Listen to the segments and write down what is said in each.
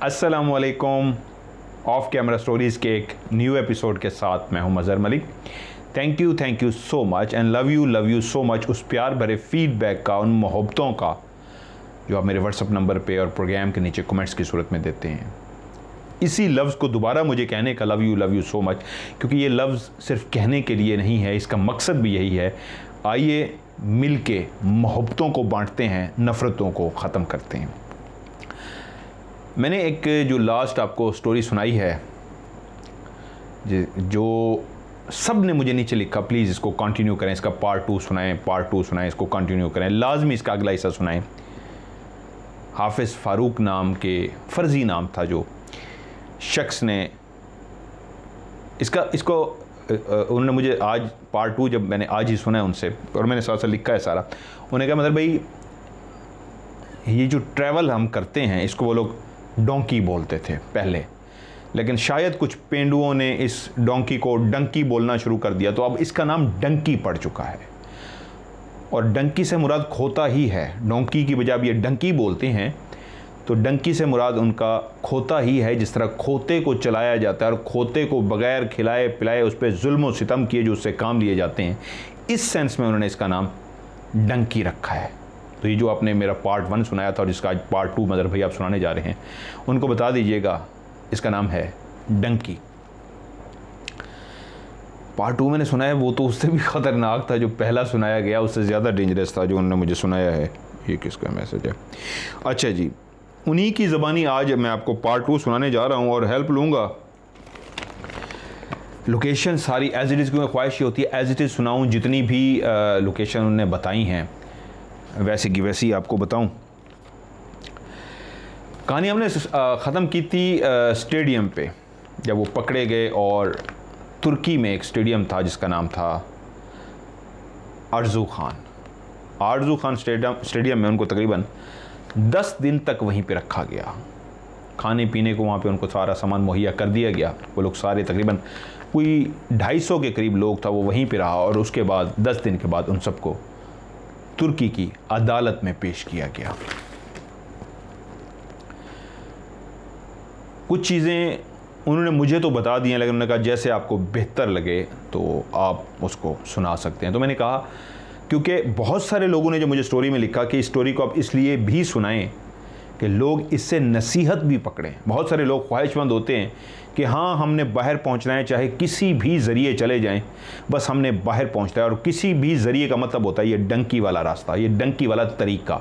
अस्सलामुअलैकुम। Of camera stories के एक न्यू एपिसोड के साथ मैं हूं Mazhar Malik. Thank you so much and love you so much उस प्यार भरे फीडबैक का, उन मोहब्बतों का जो आप मेरे व्हाट्सअप नंबर पे और प्रोग्राम के नीचे कमेंट्स की सूरत में देते हैं। इसी लफ्ज़ को दोबारा मुझे कहने का लव यू सो मच, क्योंकि ये लफ्ज़ सिर्फ कहने के लिए नहीं है, इसका मकसद भी यही है। आइए मिल के मोहब्बतों को बांटते हैं, नफ़रतों को ख़त्म करते हैं। मैंने एक जो लास्ट आपको स्टोरी सुनाई है, जो सब ने मुझे नीचे लिखा, प्लीज़ इसको कंटिन्यू करें, इसका पार्ट टू सुनाएं, इसको कंटिन्यू करें, लाजमी इसका अगला हिस्सा सुनाएं। हाफिज़ फ़ारूक नाम के फ़र्ज़ी नाम था जो शख्स ने इसको उन्होंने मुझे आज पार्ट टू जब मैंने आज ही सुना है उनसे, और मैंने साथ साथ लिखा है सारा। उन्होंने कहा मतलब भाई ये जो ट्रैवल हम करते हैं इसको वो लोग डोंकी बोलते थे पहले, लेकिन शायद कुछ पेंडुओं ने इस डोंकी को डंकी बोलना शुरू कर दिया, तो अब इसका नाम डंकी पड़ चुका है। और डंकी से मुराद खोता ही है। डोंकी की बजाय अब ये डंकी बोलते हैं, तो डंकी से मुराद उनका खोता ही है। जिस तरह खोते को चलाया जाता है और खोते को बगैर खिलाए पिलाए उस पर जुल्म और सितम किए जो उससे काम लिए जाते हैं, इस सेंस में उन्होंने इसका नाम डंकी रखा है। तो ये जो आपने मेरा पार्ट 1 सुनाया था और जिसका आज पार्ट 2 मदर भाई आप सुनाने जा रहे हैं, उनको बता दीजिएगा इसका नाम है डंकी। पार्ट 2 मैंने सुनाया वो तो उससे भी ख़तरनाक था, जो पहला सुनाया गया उससे ज़्यादा डेंजरस था जो उन्होंने मुझे सुनाया है। ये किसका मैसेज है? अच्छा जी, उन्हीं की ज़बानी आज मैं आपको पार्ट 2 सुनाने जा रहा हूँ और हेल्प लूँगा। लोकेशन सारी एज़ इट इज़, क्योंकि ख्वाहिश ये होती है एज़ इट इज़ सुनाऊँ, जितनी भी लोकेशन उन्होंने बताई हैं वैसे की वैसी आपको बताऊं। कहानी हमने ख़त्म की थी स्टेडियम पे, जब वो पकड़े गए और तुर्की में एक स्टेडियम था जिसका नाम था आरजू खान स्टेडियम में उनको तकरीबन 10 दिन तक वहीं पे रखा गया। खाने पीने को वहाँ पे उनको सारा सामान मुहैया कर दिया गया। वो लोग सारे तकरीबन कोई 250 के करीब लोग था, वो वहीं पे रहा और उसके बाद 10 दिन के बाद उन सबको तुर्की की अदालत में पेश किया गया। कुछ चीज़ें उन्होंने मुझे तो बता दी हैं, लेकिन उन्होंने कहा जैसे आपको बेहतर लगे तो आप उसको सुना सकते हैं। तो मैंने कहा क्योंकि बहुत सारे लोगों ने जो मुझे स्टोरी में लिखा कि इस स्टोरी को आप इसलिए भी सुनाएं कि लोग इससे नसीहत भी पकड़ें। बहुत सारे लोग ख्वाहिशमंद होते हैं कि हाँ हमने बाहर पहुंचना है, चाहे किसी भी ज़रिए चले जाएं, बस हमने बाहर पहुंचना है। और किसी भी ज़रिए का मतलब होता है ये डंकी वाला रास्ता, ये डंकी वाला तरीका।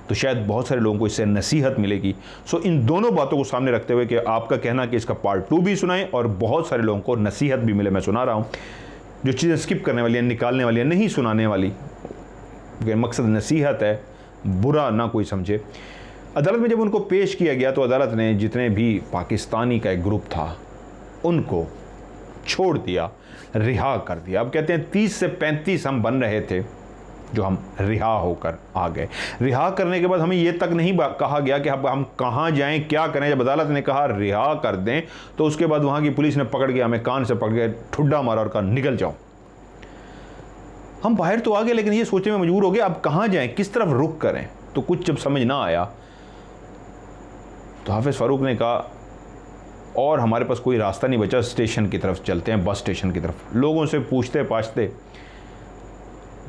तो शायद बहुत सारे लोगों को इससे नसीहत मिलेगी। सो इन दोनों बातों को सामने रखते हुए कि आपका कहना कि इसका पार्ट 2 भी सुनाएं और बहुत सारे लोगों को नसीहत भी मिले, मैं सुना रहा हूँ। जो चीज़ें स्किप करने वाली हैं, निकालने वाली हैं, नहीं सुनाने वाली, मकसद नसीहत है, बुरा ना कोई समझे। अदालत में जब उनको पेश किया गया तो अदालत ने जितने भी पाकिस्तानी का एक ग्रुप था उनको छोड़ दिया, रिहा कर दिया। अब कहते हैं 30 से 35 हम बन रहे थे जो हम रिहा होकर आ गए। रिहा करने के बाद हमें ये तक नहीं कहा गया कि अब हम कहाँ जाएं, क्या करें। जब अदालत ने कहा रिहा कर दें तो उसके बाद वहाँ की पुलिस ने पकड़ के हमें कान से पकड़ के ठुड्डा मारा और कहा निकल जाओ। हम बाहर तो आ गए, लेकिन ये सोचने में मजबूर हो गए अब कहाँ जाएं, किस तरफ रुख करें। तो कुछ जब समझ ना आया तो हाफिज़ फ़ारूक ने कहा और हमारे पास कोई रास्ता नहीं बचा, स्टेशन की तरफ चलते हैं, बस स्टेशन की तरफ। लोगों से पूछते पाछते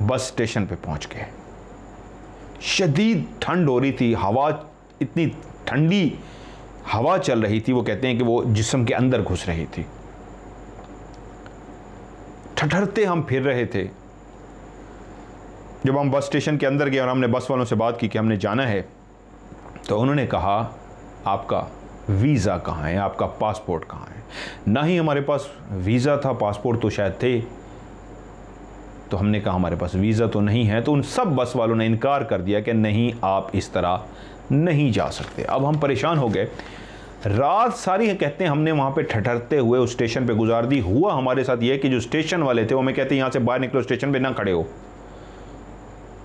बस स्टेशन पे पहुंच गए। शदीद ठंड हो रही थी, हवा इतनी ठंडी हवा चल रही थी, वो कहते हैं कि वो जिस्म के अंदर घुस रही थी। ठठरते हम फिर रहे थे। जब हम बस स्टेशन के अंदर गए और हमने बस वालों से बात की कि हमने जाना है, तो उन्होंने कहा आपका वीज़ा कहाँ है, आपका पासपोर्ट कहाँ है। ना ही हमारे पास वीज़ा था, पासपोर्ट तो शायद थे। तो हमने कहा हमारे पास वीज़ा तो नहीं है। तो उन सब बस वालों ने इनकार कर दिया कि नहीं आप इस तरह नहीं जा सकते। अब हम परेशान हो गए। रात सारी कहते हैं हमने वहाँ पे ठठरते हुए उस स्टेशन पे गुजार दी। हुआ हमारे साथ ये कि जो स्टेशन वाले थे वो हमें कहते यहाँ से बाहर निकलो, स्टेशन पे ना खड़े हो।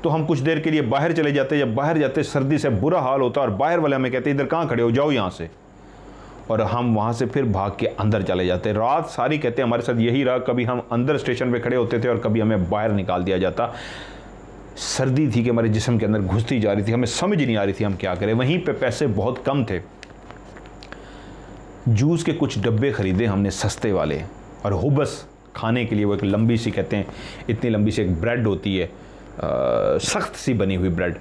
तो हम कुछ देर के लिए बाहर चले जाते। जब बाहर जाते सर्दी से बुरा हाल होता और बाहर वाले हमें कहते इधर कहाँ खड़े हो, जाओ यहाँ से। और हम वहाँ से फिर भाग के अंदर चले जाते। रात सारी कहते हैं हमारे साथ यही रहा। कभी हम अंदर स्टेशन पे खड़े होते थे और कभी हमें बाहर निकाल दिया जाता। सर्दी थी कि हमारे जिस्म के अंदर घुसती जा रही थी, हमें समझ नहीं आ रही थी हम क्या करें। वहीं पे पैसे बहुत कम थे, जूस के कुछ डब्बे ख़रीदे हमने सस्ते वाले, और हुबस खाने के लिए वो एक लंबी सी, कहते हैं इतनी लंबी सी एक ब्रेड होती है, सख्त सी बनी हुई ब्रेड,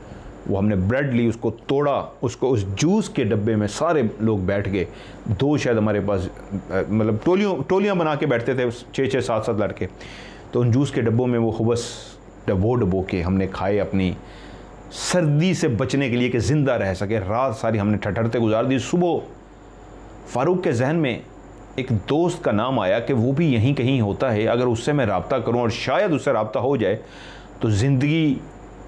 वो हमने ब्रेड ली, उसको तोड़ा, उसको उस जूस के डब्बे में सारे लोग बैठ गए, दो शायद हमारे पास मतलब टोलियाँ बना के बैठते थे, 6-6 7-7 लड़के, तो उन जूस के डब्बों में वो हुबस डबो के हमने खाए, अपनी सर्दी से बचने के लिए कि ज़िंदा रह सके। रात सारी हमने ठठरते गुजार दी। सुबह फ़ारूक के जहन में एक दोस्त का नाम आया कि वो भी यहीं कहीं होता है, अगर उससे मैं रब्ता करूं और शायद उससे रब्ता हो जाए तो ज़िंदगी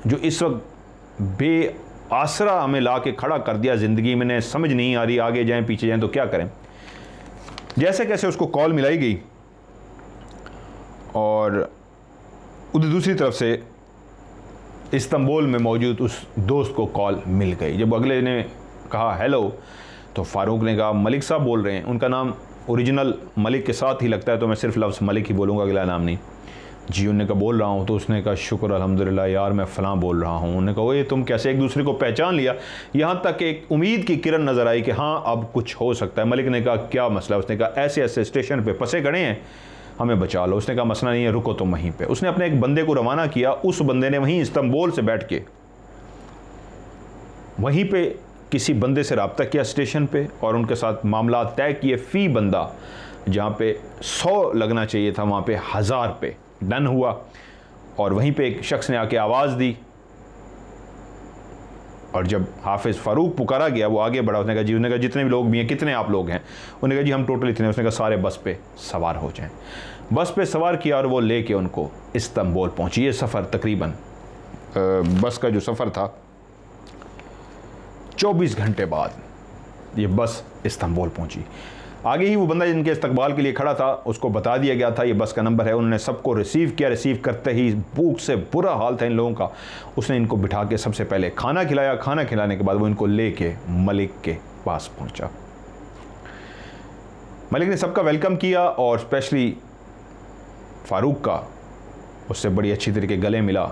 जो इस वक्त बेआसरा हमें ला के खड़ा कर दिया ज़िंदगी में, समझ नहीं आ रही आगे जाएं पीछे जाएं तो क्या करें। जैसे कैसे उसको कॉल मिलाई गई और उधर दूसरी तरफ से इस्तांबुल में मौजूद उस दोस्त को कॉल मिल गई। जब अगले ने कहा हेलो, तो फ़ारूक ने कहा मलिक साहब बोल रहे हैं। उनका नाम ओरिजिनल मलिक के साथ ही लगता है, तो मैं सिर्फ लफ्ज़ मलिक ही बोलूँगा, अगला नाम नहीं। जी उन्होंने कहा बोल रहा हूँ। तो उसने कहा शुक्र अल्हम्दुलिल्लाह यार, मैं फ़लाँ बोल रहा हूँ। उन्होंने कहा ओए तुम कैसे एक दूसरे को पहचान लिया। यहाँ तक एक उम्मीद की किरण नज़र आई कि हाँ अब कुछ हो सकता है। मलिक ने कहा क्या मसला। उसने कहा ऐसे ऐसे स्टेशन पर फंसे खड़े हैं, हमें बचा लो। उसने कहा मसला नहीं है, रुको तुम वहीं पे। उसने अपने एक बंदे को रवाना किया, उस बंदे ने वहीं इस्तांबुल से बैठ के वहीं पे किसी बंदे से रब्ता किया स्टेशन पे और उनके साथ मामला तय किए। फ़ी बंदा जहाँ पे 100 लगना चाहिए था वहाँ पे 1000 पे डन हुआ। और वहीं पे एक शख्स ने आके आवाज़ दी और जब हाफिज़ फ़ारूक पुकारा गया वो आगे बढ़ा। उसने कहा जी, उसने कहा जितने भी लोग भी हैं, कितने आप लोग हैं। उन्होंने कहा जी हम टोटल इतने। उसने कहा सारे बस पे सवार हो जाएं। बस पे सवार किया और वो लेके उनको इस्तांबुल पहुंची। ये सफ़र तकरीबन बस का जो सफ़र था 24 घंटे बाद ये बस इस्तांबुल पहुंची। आगे ही वो बंदा जिनके इस्तकबाल के लिए खड़ा था उसको बता दिया गया था ये बस का नंबर है। उन्होंने सबको रिसीव किया। रिसीव करते ही भूख से बुरा हाल था इन लोगों का। उसने इनको बिठा के सबसे पहले खाना खिलाया। खाना खिलाने के बाद वो इनको लेके मलिक के पास पहुंचा। मलिक ने सबका वेलकम किया और स्पेशली फ़ारूक का उससे बड़ी अच्छी तरीके गले मिला।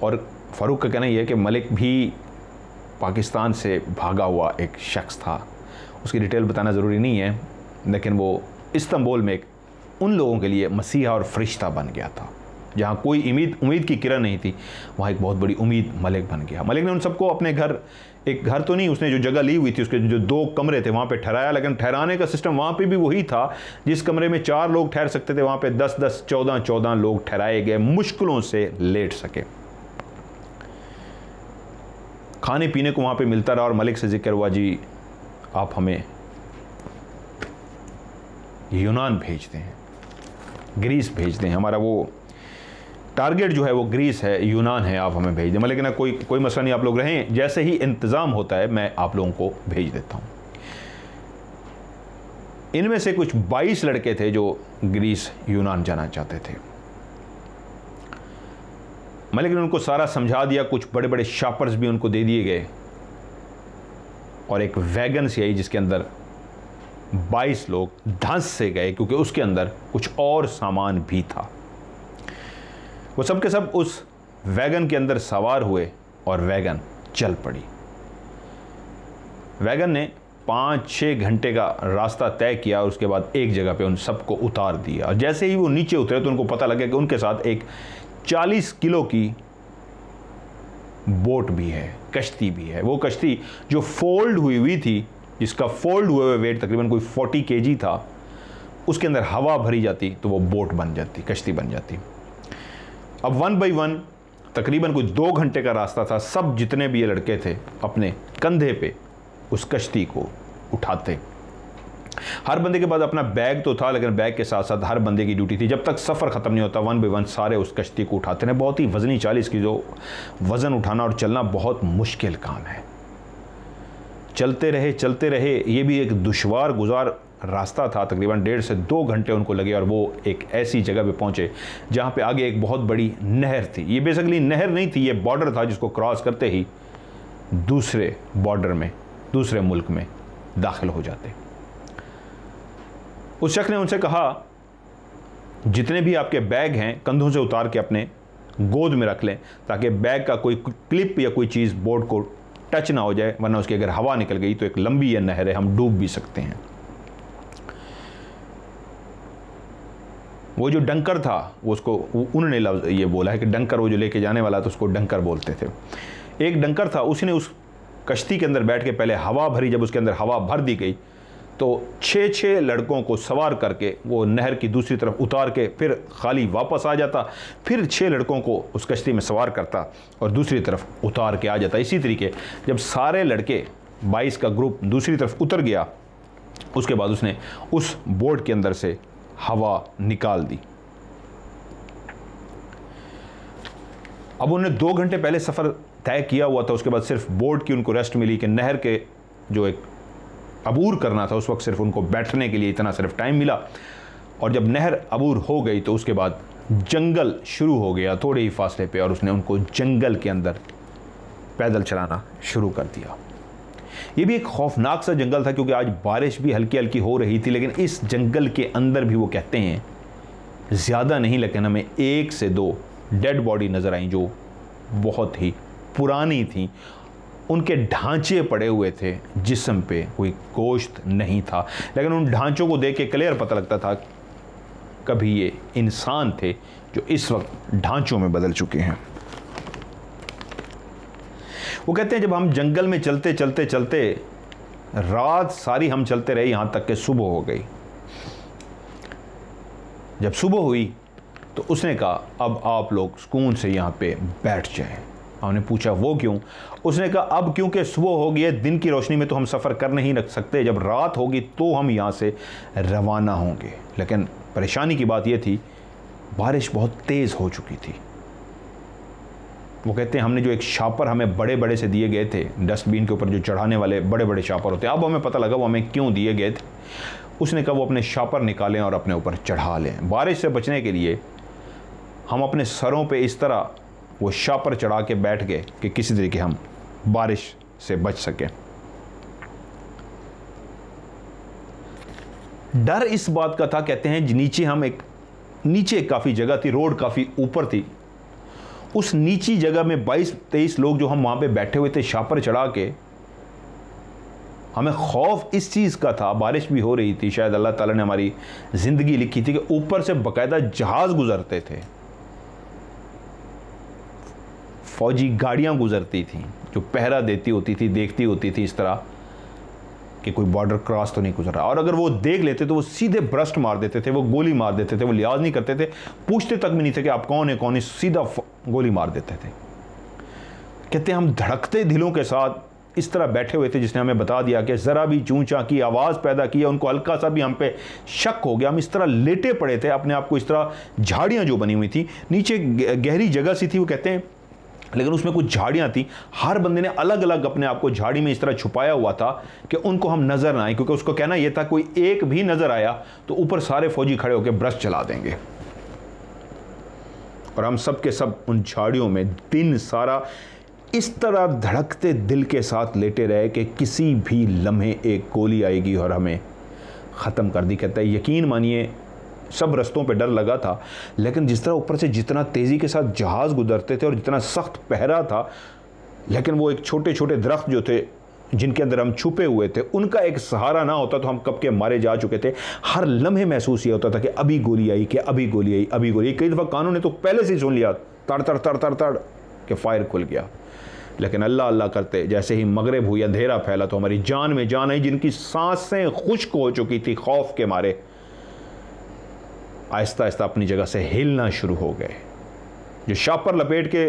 और फ़ारूक का कहना यह है कि मलिक भी पाकिस्तान से भागा हुआ एक शख्स था। उसकी डिटेल बताना ज़रूरी नहीं है, लेकिन वो इस्तांबुल में एक उन लोगों के लिए मसीहा और फरिश्ता बन गया था। जहाँ कोई उम्मीद की किरण नहीं थी, वहाँ एक बहुत बड़ी उम्मीद मलिक बन गया। मलिक ने उन सबको अपने घर, एक घर तो नहीं, उसने जो जगह ली हुई थी उसके जो 2 कमरे थे वहाँ पे ठहराया। लेकिन ठहराने का सिस्टम वहाँ पे भी वही था। जिस कमरे में 4 लोग ठहर सकते थे वहाँ पे 10-10, 14-14 लोग ठहराए गए, मुश्किलों से लेट सके। खाने पीने को वहाँ पे मिलता रहा और मलिक से जिक्र हुआ जी आप हमें यूनान भेज दें, ग्रीस भेज दें, हमारा वो टारगेट जो है वो ग्रीस है, यूनान है, आप हमें भेज दें। मलिक ने कोई मसला नहीं, आप लोग रहें, जैसे ही इंतज़ाम होता है मैं आप लोगों को भेज देता हूँ। इनमें से कुछ 22 लड़के थे जो ग्रीस यूनान जाना चाहते थे। मलिक ने उनको सारा समझा दिया। कुछ बड़े बड़े शॉपर्स भी उनको दे दिए गए और एक वैगन से आई जिसके अंदर 22 लोग धंस से गए क्योंकि उसके अंदर कुछ और सामान भी था। वो सब के सब उस वैगन के अंदर सवार हुए और वैगन चल पड़ी। वैगन ने 5-6 घंटे का रास्ता तय किया और उसके बाद एक जगह पे उन सबको उतार दिया। और जैसे ही वो नीचे उतरे तो उनको पता लगा कि उनके साथ एक 40 किलो की बोट भी है, कश्ती भी है। वो कश्ती जो फोल्ड हुई थी, जिसका फोल्ड हुए हुए वेट तकरीबन कोई 40 kg था, उसके अंदर हवा भरी जाती तो वो बोट बन जाती, कश्ती बन जाती। अब 1 by 1 तकरीबन कोई 2 घंटे का रास्ता था। सब जितने भी ये लड़के थे अपने कंधे पे उस कश्ती को उठाते। हर बंदे के पास अपना बैग तो था, लेकिन बैग के साथ साथ हर बंदे की ड्यूटी थी जब तक सफ़र ख़त्म नहीं होता 1 by 1 सारे उस कश्ती को उठाते हैं। बहुत ही वज़नी 40 किलो वज़न उठाना और चलना बहुत मुश्किल काम है। चलते रहे। ये भी एक दुश्वार गुजार रास्ता था। तकरीबन 1.5 से 2 घंटे उनको लगे और वो एक ऐसी जगह पे पहुँचे जहाँ पे आगे एक बहुत बड़ी नहर थी। ये बेसिकली नहर नहीं थी, ये बॉर्डर था जिसको क्रॉस करते ही दूसरे बॉर्डर में, दूसरे मुल्क में दाखिल हो जाते। उस शख्स ने उनसे कहा जितने भी आपके बैग हैं कंधों से उतार के अपने गोद में रख लें ताकि बैग का कोई क्लिप या कोई चीज़ बोर्ड को टच ना हो जाए, वरना उसकी अगर हवा निकल गई तो एक लंबी यह नहर है, हम डूब भी सकते हैं। वो जो डंकर था वो उसको उन्होंने लफ्ज़ ये बोला है कि डंकर वो जो लेके जाने वाला था उसको डंकर बोलते थे। एक डंकर था, उसने उस कश्ती के अंदर बैठ के पहले हवा भरी, जब उसके अंदर हवा भर दी गई तो 6 लड़कों को सवार करके वो नहर की दूसरी तरफ उतार के फिर खाली वापस आ जाता, फिर 6 लड़कों को उस कश्ती में सवार करता और दूसरी तरफ उतार के आ जाता। इसी तरीके जब सारे लड़के 22 का ग्रुप दूसरी तरफ उतर गया, उसके बाद उसने उस बोट के अंदर से हवा निकाल दी। अब उन्होंने 2 घंटे पहले सफ़र तय किया हुआ था, उसके बाद सिर्फ बोट की उनको रेस्ट मिली कि नहर के जो एक अबूर करना था उस वक्त सिर्फ उनको बैठने के लिए इतना सिर्फ टाइम मिला। और जब नहर अबूर हो गई तो उसके बाद जंगल शुरू हो गया थोड़े ही फासले पे, और उसने उनको जंगल के अंदर पैदल चलाना शुरू कर दिया। ये भी एक खौफनाक सा जंगल था क्योंकि आज बारिश भी हल्की हल्की हो रही थी, लेकिन इस जंगल के अंदर भी वो कहते हैं ज़्यादा नहीं लेकिन हमें 1 से 2 डेड बॉडी नज़र आई जो बहुत ही पुरानी थी। उनके ढांचे पड़े हुए थे, जिस्म पे कोई गोश्त नहीं था, लेकिन उन ढांचों को देख के क्लियर पता लगता था कभी ये इंसान थे जो इस वक्त ढांचों में बदल चुके हैं। वो कहते हैं जब हम जंगल में चलते चलते चलते रात सारी हम चलते रहे, यहाँ तक कि सुबह हो गई। जब सुबह हुई तो उसने कहा अब आप लोग सुकून से यहाँ पे बैठ जाएं। हमने पूछा वो क्यों? उसने कहा अब क्योंकि सुबह हो गई है, दिन की रोशनी में तो हम सफ़र कर नहीं रख सकते, जब रात होगी तो हम यहाँ से रवाना होंगे। लेकिन परेशानी की बात यह थी बारिश बहुत तेज़ हो चुकी थी। वो कहते हैं हमने जो एक शापर हमें बड़े बड़े से दिए गए थे, डस्टबिन के ऊपर जो चढ़ाने वाले बड़े बड़े शापर होते हैं, अब हमें पता लगा वो हमें क्यों दिए गए थे। उसने कहा वो अपने शापर निकालें और अपने ऊपर चढ़ा लें। बारिश से बचने के लिए हम अपने सरों पे इस तरह वो शापर चढ़ा के बैठ गए कि किसी तरीके हम बारिश से बच सकें। डर इस बात का था, कहते हैं नीचे काफ़ी जगह थी, रोड काफ़ी ऊपर थी, उस नीची जगह में 22-23 लोग जो हम वहाँ पे बैठे हुए थे शापर चढ़ा के, हमें खौफ इस चीज़ का था, बारिश भी हो रही थी, शायद अल्लाह ताला ने हमारी ज़िंदगी लिखी थी कि ऊपर से बाकायदा जहाज़ गुजरते थे, फौजी गाड़ियाँ गुजरती थी जो पहरा देती होती थी, देखती होती थी इस तरह कि कोई बॉर्डर क्रॉस तो नहीं गुजर रहा। और अगर वो देख लेते तो वो सीधे ब्रस्ट मार देते थे, वो गोली मार देते थे, वो लिहाज नहीं करते थे, पूछते तक भी नहीं थे कि आप कौन है कौन है, सीधा गोली मार देते थे। कहते हैं हम धड़कते दिलों के साथ इस तरह बैठे हुए थे, जिसने हमें बता दिया कि ज़रा भी चूंचा की आवाज़ पैदा की, उनको हल्का सा भी हम पे शक हो गया। हम इस तरह लेटे पड़े थे अपने आप को, इस तरह झाड़ियाँ जो बनी हुई थी, नीचे गहरी जगह सी थी वो कहते हैं, लेकिन उसमें कुछ झाड़ियाँ थी, हर बंदे ने अलग अलग अपने आप को झाड़ी में इस तरह छुपाया हुआ था कि उनको हम नज़र ना आए, क्योंकि उसको कहना यह था कोई एक भी नज़र आया तो ऊपर सारे फौजी खड़े होकर ब्रश चला देंगे। और हम सब के सब उन झाड़ियों में दिन सारा इस तरह धड़कते दिल के साथ लेटे रहे कि किसी भी लम्हे एक गोली आएगी और हमें ख़त्म कर दी। कहता है यकीन मानिए सब रस्तों पे डर लगा था, लेकिन जिस तरह ऊपर से जितना तेज़ी के साथ जहाज़ गुजरते थे और जितना सख्त पहरा था, लेकिन वो एक छोटे छोटे दरख्त जो थे जिनके अंदर हम छुपे हुए थे, उनका एक सहारा ना होता तो हम कब के मारे जा चुके थे। हर लम्हे महसूस ये होता था कि अभी गोली आई, कि अभी गोली आई, अभी गोली आई। कई दफ़ा कानों ने तो पहले से ही सुन लिया, तड़ तड़ तड़ तड़ तड़ के फायर खुल गया, लेकिन अल्लाह अल्लाह करते जैसे ही मगरिब हुई, अंधेरा फैला तो हमारी जान में जान आई। जिनकी सांसें खुश्क हो चुकी थी खौफ के मारे, आहिस्ता आहिस्ता अपनी जगह से हिलना शुरू हो गए। जो शापर लपेट के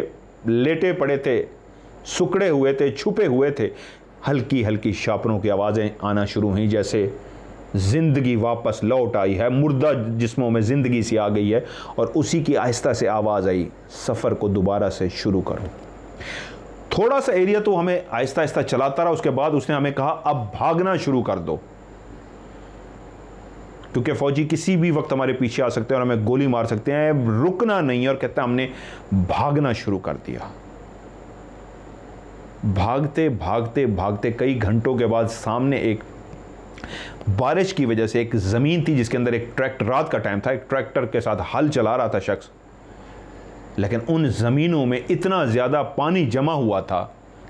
लेटे पड़े थे, सुकड़े हुए थे, छुपे हुए थे, हल्की हल्की शापरों की आवाज़ें आना शुरू हुई, जैसे ज़िंदगी वापस लौट आई है, मुर्दा जिस्मों में ज़िंदगी सी आ गई है। और उसी की आहिस्ता से आवाज़ आई, सफ़र को दोबारा से शुरू करो। थोड़ा सा एरिया तो हमें आहिस्ता आहिस्ता चलाता रहा, उसके बाद उसने हमें कहा अब भागना शुरू कर दो, क्योंकि फ़ौजी किसी भी वक्त हमारे पीछे आ सकते हैं और हमें गोली मार सकते हैं, रुकना नहीं। और कहता है हमने भागना शुरू कर दिया। भागते भागते भागते कई घंटों के बाद सामने एक बारिश की वजह से एक ज़मीन थी जिसके अंदर एक ट्रैक्टर, रात का टाइम था, एक ट्रैक्टर के साथ हल चला रहा था शख्स, लेकिन उन ज़मीनों में इतना ज़्यादा पानी जमा हुआ था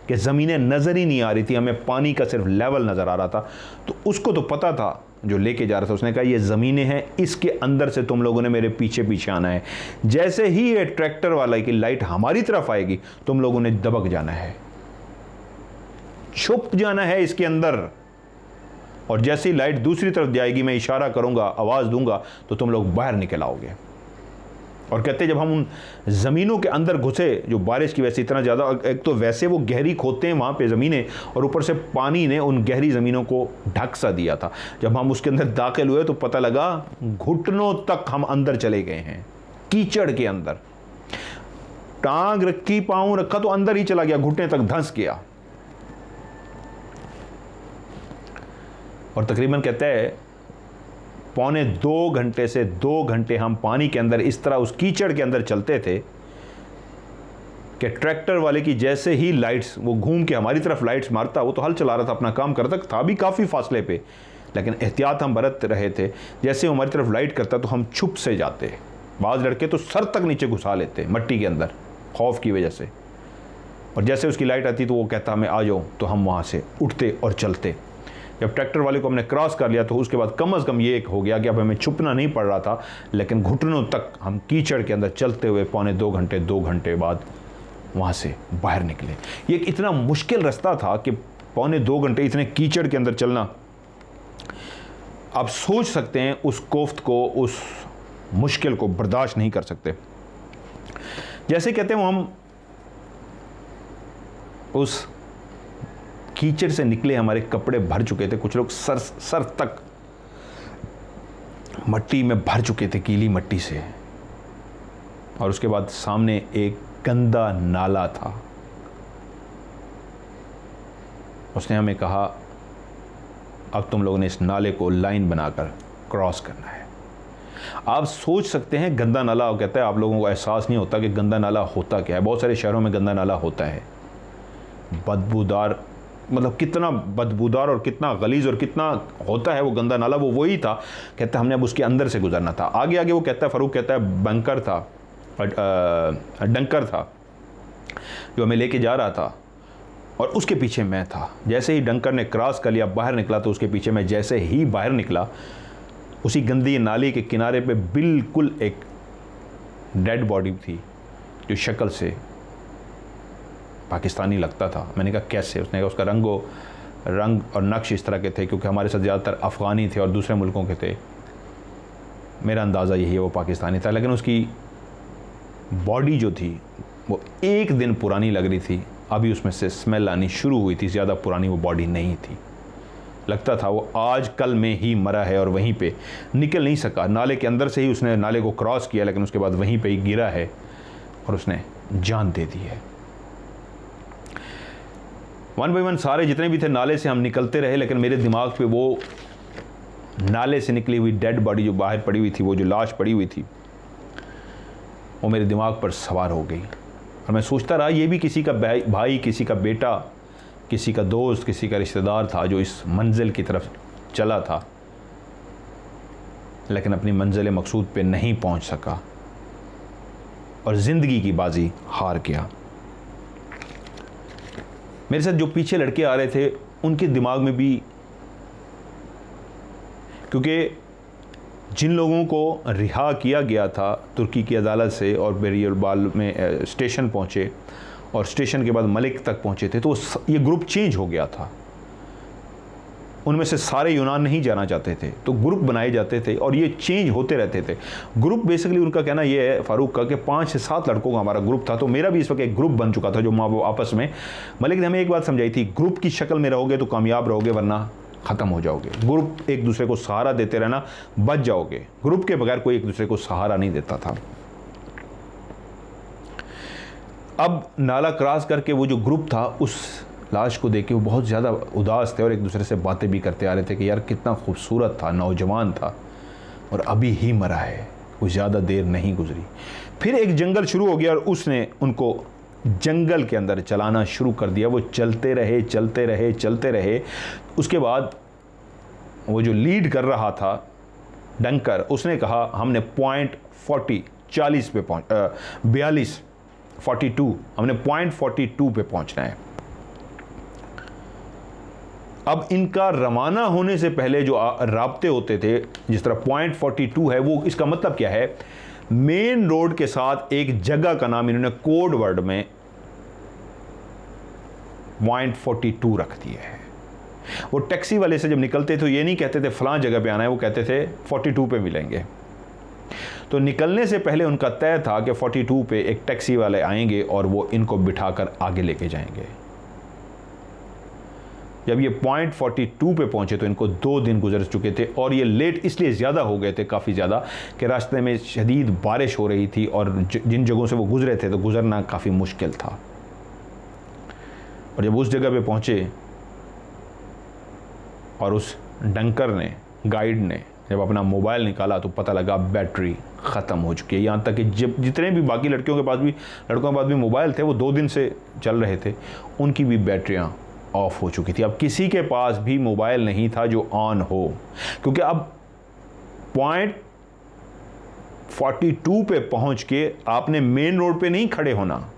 कि ज़मीनें नज़र ही नहीं आ रही थी, हमें पानी का सिर्फ लेवल नज़र आ रहा था। तो उसको तो पता था जो लेके जा रहा था उसने कहा ये ज़मीनें हैं, इसके अंदर से तुम लोगों ने मेरे पीछे पीछे आना है। जैसे ही ये ट्रैक्टर वाला की लाइट हमारी तरफ आएगी तुम लोगों ने दबक जाना है, छुप जाना है इसके अंदर, और जैसे ही लाइट दूसरी तरफ जाएगी मैं इशारा करूंगा, आवाज़ दूंगा तो तुम लोग बाहर निकल आओगे। और कहते जब हम उन ज़मीनों के अंदर घुसे जो बारिश की वजह से इतना ज़्यादा, एक तो वैसे वो गहरी खोदते हैं वहाँ पे ज़मीनें, और ऊपर से पानी ने उन गहरी ज़मीनों को ढक सा दिया था। जब हम उसके अंदर दाखिल हुए तो पता लगा घुटनों तक हम अंदर चले गए हैं, कीचड़ के अंदर। टांग रखी, पाँव रखा तो अंदर ही चला गया, घुटने तक धंस गया। और तकरीबन कहते हैं 1.25 घंटे से 2 घंटे हम पानी के अंदर इस तरह उस कीचड़ के अंदर चलते थे कि ट्रैक्टर वाले की जैसे ही लाइट्स, वो घूम के हमारी तरफ लाइट्स मारता, वो तो हल चला रहा था, अपना काम करता था भी काफ़ी फासले पे, लेकिन एहतियात हम बरत रहे थे। जैसे हमारी तरफ लाइट करता तो हम छुप से जाते, बाज़ लड़के तो सर तक नीचे घुसा लेते मट्टी के अंदर खौफ की वजह से। और जैसे उसकी लाइट आती तो वो कहता मैं आ जाऊँ, तो हम वहाँ से उठते और चलते। जब ट्रैक्टर वाले को हमने क्रॉस कर लिया तो उसके बाद कम से कम ये एक हो गया कि अब हमें छुपना नहीं पड़ रहा था, लेकिन घुटनों तक हम कीचड़ के अंदर चलते हुए 2 घंटे बाद वहाँ से बाहर निकले। ये एक इतना मुश्किल रास्ता था कि 2 घंटे इतने कीचड़ के अंदर चलना, आप सोच सकते हैं उस कोफ्त को, उस मुश्किल को बर्दाश्त नहीं कर सकते। जैसे कहते हैं हम उस कीचड़ से निकले, हमारे कपड़े भर चुके थे, कुछ लोग सर तक मट्टी में भर चुके थे, गीली मट्टी से। और उसके बाद सामने एक गंदा नाला था। उसने हमें कहा अब तुम लोगों ने इस नाले को लाइन बनाकर क्रॉस करना है। आप सोच सकते हैं गंदा नाला, वो कहता है आप लोगों को एहसास नहीं होता कि गंदा नाला होता क्या है। बहुत सारे शहरों में गंदा नाला होता है, बदबूदार, मतलब कितना बदबूदार और कितना गलीज और कितना होता है वो गंदा नाला, वो वही था। कहता है हमने अब उसके अंदर से गुजरना था। आगे आगे वो कहता है, फ़ारूक कहता है बंकर था, डंकर था जो हमें लेके जा रहा था, और उसके पीछे मैं था। जैसे ही डंकर ने क्रॉस कर लिया, बाहर निकला, तो उसके पीछे मैं जैसे ही बाहर निकला, उसी गंदी नाली के किनारे पे बिल्कुल एक डेड बॉडी थी जो शक्ल से पाकिस्तानी लगता था। मैंने कहा कैसे? उसने कहा उसका रंग और नक्श इस तरह के थे, क्योंकि हमारे साथ ज़्यादातर अफ़गानी थे और दूसरे मुल्कों के थे। मेरा अंदाज़ा यही है वो पाकिस्तानी था, लेकिन उसकी बॉडी जो थी वो 1 दिन पुरानी लग रही थी। अभी उसमें से स्मेल आनी शुरू हुई थी, ज़्यादा पुरानी वो बॉडी नहीं थी। लगता था वो आज कल में ही मरा है और वहीं पे निकल नहीं सका। नाले के अंदर से ही उसने नाले को क्रॉस किया, लेकिन उसके बाद वहीं पे ही गिरा है और उसने जान दे दी है। 1 बाय 1 सारे जितने भी थे नाले से हम निकलते रहे, लेकिन मेरे दिमाग पे वो नाले से निकली हुई डेड बॉडी जो बाहर पड़ी हुई थी, वो जो लाश पड़ी हुई थी, वो मेरे दिमाग पर सवार हो गई। और मैं सोचता रहा ये भी किसी का भाई, किसी का बेटा, किसी का दोस्त, किसी का रिश्तेदार था जो इस मंजिल की तरफ चला था, लेकिन अपनी मंजिल मकसूद पे नहीं पहुंच सका और ज़िंदगी की बाजी हार गया। मेरे साथ जो पीछे लड़के आ रहे थे उनके दिमाग में भी, क्योंकि जिन लोगों को रिहा किया गया था तुर्की की अदालत से और बेरियलबाल में स्टेशन पहुँचे और स्टेशन के बाद मलिक तक पहुँचे थे, तो ये ग्रुप चेंज हो गया था। उनमें से सारे यूनान नहीं जाना चाहते थे, तो ग्रुप बनाए जाते थे और ये चेंज होते रहते थे। ग्रुप बेसिकली उनका कहना ये है फ़ारूक का कि 5 से 7 लड़कों का हमारा ग्रुप था, तो मेरा भी इस वक्त एक ग्रुप बन चुका था जो वो आपस में। मलिक ने हमें एक बात समझाई थी, ग्रुप की शक्ल में रहोगे तो कामयाब रहोगे, वरना ख़त्म हो जाओगे। ग्रुप एक दूसरे को सहारा देते रहना, बच जाओगे। ग्रुप के बगैर कोई एक दूसरे को सहारा नहीं देता था। अब नाला क्रॉस करके वो जो ग्रुप था, उस लाश को देख के वो बहुत ज़्यादा उदास थे और एक दूसरे से बातें भी करते आ रहे थे कि यार कितना खूबसूरत था, नौजवान था और अभी ही मरा है, कोई ज़्यादा देर नहीं गुजरी। फिर एक जंगल शुरू हो गया और उसने उनको जंगल के अंदर चलाना शुरू कर दिया। वो चलते रहे चलते रहे चलते रहे। उसके बाद वो जो लीड कर रहा था डंकर, उसने कहा हमने पॉइंट 40 पे 42 हमने पॉइंट 42 पे पहुंचना है। अब इनका रवाना होने से पहले जो राब्ते होते थे, जिस तरह पॉइंट 42 है, वो इसका मतलब क्या है, मेन रोड के साथ एक जगह का नाम इन्होंने कोड वर्ड में पॉइंट 42 रख दिया है। वो टैक्सी वाले से जब निकलते तो ये नहीं कहते थे फलां जगह पे आना है, वो कहते थे 42 पे मिलेंगे। तो निकलने से पहले उनका तय था कि 42 पे एक टैक्सी वाले आएंगे और वो इनको बिठाकर आगे लेके जाएंगे। जब ये पॉइंट 42 पे पहुंचे तो इनको 2 दिन गुजर चुके थे, और ये लेट इसलिए ज़्यादा हो गए थे, काफ़ी ज़्यादा, कि रास्ते में शदीद बारिश हो रही थी और जिन जगहों से वो गुजरे थे तो गुजरना काफ़ी मुश्किल था। और जब उस जगह पे पहुंचे और उस डंकर ने, गाइड ने जब अपना मोबाइल निकाला तो पता लगा बैटरी ख़त्म हो चुकी है। यहाँ तक कि जब जितने भी बाकी लड़कों के पास भी मोबाइल थे, वो 2 दिन से चल रहे थे, उनकी भी बैटरियाँ ऑफ हो चुकी थी। अब किसी के पास भी मोबाइल नहीं था जो ऑन हो, क्योंकि अब पॉइंट 42 पे पहुंच के आपने मेन रोड पे नहीं खड़े होना।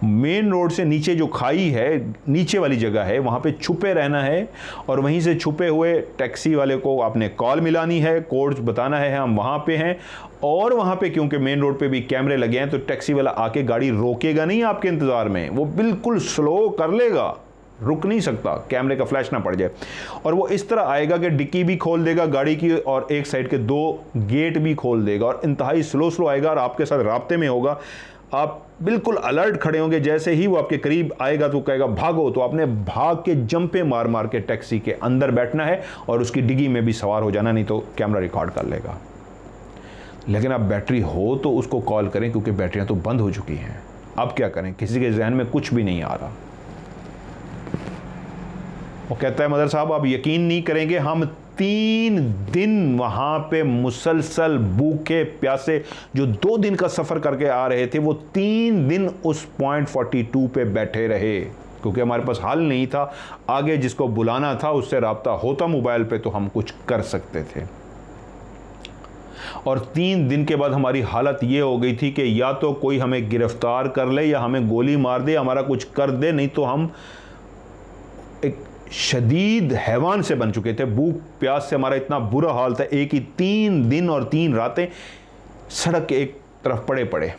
मेन रोड से नीचे जो खाई है, नीचे वाली जगह है, वहाँ पे छुपे रहना है, और वहीं से छुपे हुए टैक्सी वाले को आपने कॉल मिलानी है, कोड बताना है हम वहाँ पे हैं। और वहाँ पे क्योंकि मेन रोड पे भी कैमरे लगे हैं तो टैक्सी वाला आके गाड़ी रोकेगा नहीं आपके इंतज़ार में, वो बिल्कुल स्लो कर लेगा, रुक नहीं सकता, कैमरे का फ्लैश ना पड़ जाए। और वो इस तरह आएगा कि डिक्की भी खोल देगा गाड़ी की और एक साइड के 2 गेट भी खोल देगा, और इंतहाई स्लो आएगा और आपके साथ राब्ते में होगा। आप बिल्कुल अलर्ट खड़े होंगे, जैसे ही वो आपके करीब आएगा तो कहेगा भागो, तो आपने भाग के जंपे मार मार के टैक्सी के अंदर बैठना है और उसकी डिग्गी में भी सवार हो जाना, नहीं तो कैमरा रिकॉर्ड कर लेगा। लेकिन अब बैटरी हो तो उसको कॉल करें, क्योंकि बैटरियां तो बंद हो चुकी हैं। अब क्या करें, किसी के जहन में कुछ भी नहीं आ रहा। वो कहता है मदर साहब आप यकीन नहीं करेंगे, हम 3 दिन वहाँ पे मुसलसल भूखे प्यासे, जो 2 दिन का सफ़र करके आ रहे थे, वो 3 दिन उस पॉइंट 42 पे बैठे रहे, क्योंकि हमारे पास हल नहीं था। आगे जिसको बुलाना था उससे राब्ता होता मोबाइल पे तो हम कुछ कर सकते थे। और 3 दिन के बाद हमारी हालत ये हो गई थी कि या तो कोई हमें गिरफ्तार कर ले या हमें गोली मार दे, हमारा कुछ कर दे, नहीं तो हम एक शदीद हैवान से बन चुके थे। भूख प्यास से हमारा इतना बुरा हाल था, एक ही 3 दिन और 3 रातें सड़क के एक तरफ पड़े।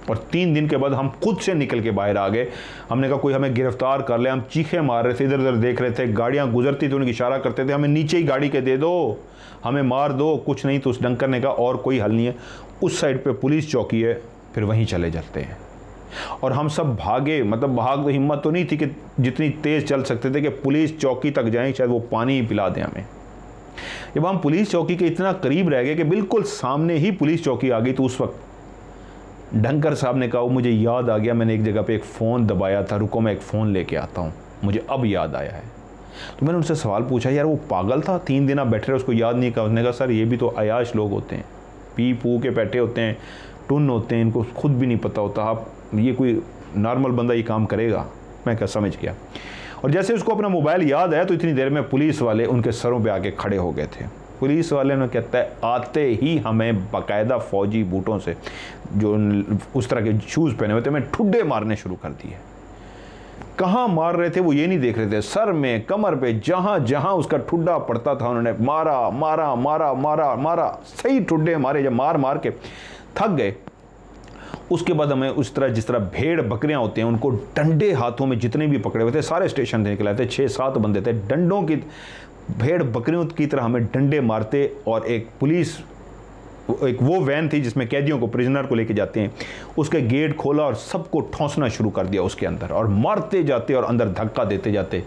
और 3 दिन के बाद हम खुद से निकल के बाहर आ गए। हमने कहा कोई हमें गिरफ्तार कर ले। हम चीखे मार रहे थे, इधर उधर देख रहे थे, गाड़ियाँ गुजरती थी उनकी इशारा करते थे हमें नीचे ही गाड़ी के दे दो, हमें मार दो, कुछ नहीं। तो उस डंकर ने कहा और कोई हल नहीं है, उस साइड पे पुलिस चौकी है, फिर वहीं चले जाते हैं। और हम सब भागे, मतलब भाग हिम्मत तो नहीं थी कि जितनी तेज़ चल सकते थे कि पुलिस चौकी तक जाएं, शायद वो पानी पिला दें हमें। जब हम पुलिस चौकी के इतना करीब रह गए कि बिल्कुल सामने ही पुलिस चौकी आ गई, तो उस वक्त डंकर साहब ने कहा मुझे याद आ गया, मैंने एक जगह पे एक फ़ोन दबाया था, रुको मैं एक फ़ोन लेके आता हूँ, मुझे अब याद आया है। तो मैंने उनसे सवाल पूछा, यार वो पागल था, 3 दिन आप बैठे रहे, उसको याद नहीं कहा? उसने कहा सर ये भी तो अयाश लोग होते हैं, पी पू के बैठे होते हैं, टुन होते हैं, इनको खुद भी नहीं पता होता, आप ये कोई नॉर्मल बंदा ये काम करेगा? मैं क्या समझ गया। और जैसे उसको अपना मोबाइल याद आया तो इतनी देर में पुलिस वाले उनके सरों पे आके खड़े हो गए थे। पुलिस वाले ने कहता है आते ही हमें बाकायदा फ़ौजी बूटों से, जो उस तरह के शूज़ पहने हुए थे, हमें ठुड्डे मारने शुरू कर दिए। कहाँ मार रहे थे वो ये नहीं देख रहे थे, सर में, कमर पे, जहाँ जहाँ उसका ठुड्डा पड़ता था उन्होंने मारा मारा मारा मारा मारा, सही ठुड्डे मारे। जब मार मार के थक गए, उसके बाद हमें उस तरह जिस तरह भेड़ बकरियां होते हैं उनको डंडे हाथों में जितने भी पकड़े हुए थे, सारे स्टेशन से निकले थे, 6-7 बंदे थे, डंडों की भेड़ बकरियों की तरह हमें डंडे मारते। और एक पुलिस, एक वो वैन थी जिसमें कैदियों को, प्रिजनर को लेके जाते हैं, उसके गेट खोला और सबको ठौंसना शुरू कर दिया उसके अंदर, और मारते जाते और अंदर धक्का देते जाते।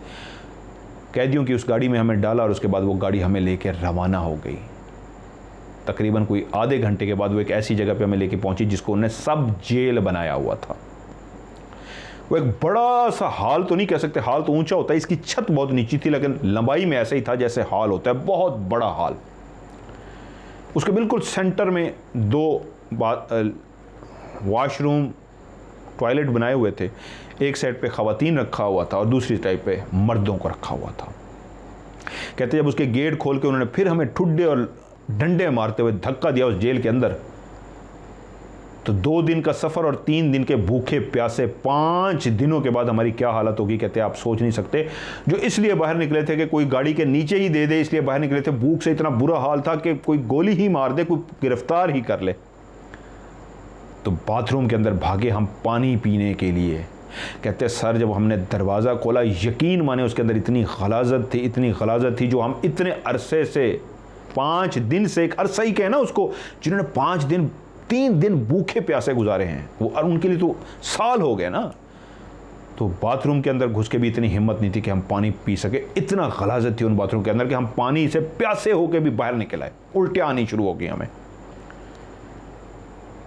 कैदियों की उस गाड़ी में हमें डाला और उसके बाद वो गाड़ी हमें लेके रवाना हो गई। तकरीबन कोई आधे घंटे के बाद वो एक ऐसी जगह पे हमें लेके पहुंची जिसको उन्होंने सब जेल बनाया हुआ था। वो एक बड़ा सा हॉल तो नहीं कह सकते, हॉल तो ऊंचा होता है, इसकी छत बहुत नीची थी, लेकिन लंबाई में ऐसा ही था जैसे हॉल होता है, बहुत बड़ा हॉल। उसके बिल्कुल सेंटर में 2 वॉशरूम, टॉयलेट बनाए हुए थे। एक साइड पे ख़वातीन रखा हुआ था और दूसरी साइड पे मर्दों को रखा हुआ था। कहते जब उसके गेट खोल के उन्होंने फिर हमें ठुड्डे और डंडे मारते हुए धक्का दिया उस जेल के अंदर, तो 2 दिन का सफ़र और 3 दिन के भूखे प्यासे 5 दिनों के बाद हमारी क्या हालत होगी, कहते हैं आप सोच नहीं सकते। जो इसलिए बाहर निकले थे कि कोई गाड़ी के नीचे ही दे दे, इसलिए बाहर निकले थे। भूख से इतना बुरा हाल था कि कोई गोली ही मार दे, कोई गिरफ्तार ही कर ले। तो बाथरूम के अंदर भागे हम पानी पीने के लिए। कहते सर जब हमने दरवाज़ा खोला, यकीन माने उसके अंदर इतनी गलाजत थी जो हम इतने अरसे से 5 दिन से, एक अरसा ही कहे ना उसको, जिन्होंने 5 दिन 3 दिन भूखे प्यासे गुजारे हैं, वो उनके लिए तो साल हो गए ना। तो बाथरूम के अंदर घुस के भी इतनी हिम्मत नहीं थी कि हम पानी पी सके। इतना गलाजत थी उन बाथरूम के अंदर कि हम पानी से प्यासे होकर भी बाहर निकल आए, उल्टियाँ आनी शुरू हो गई हमें।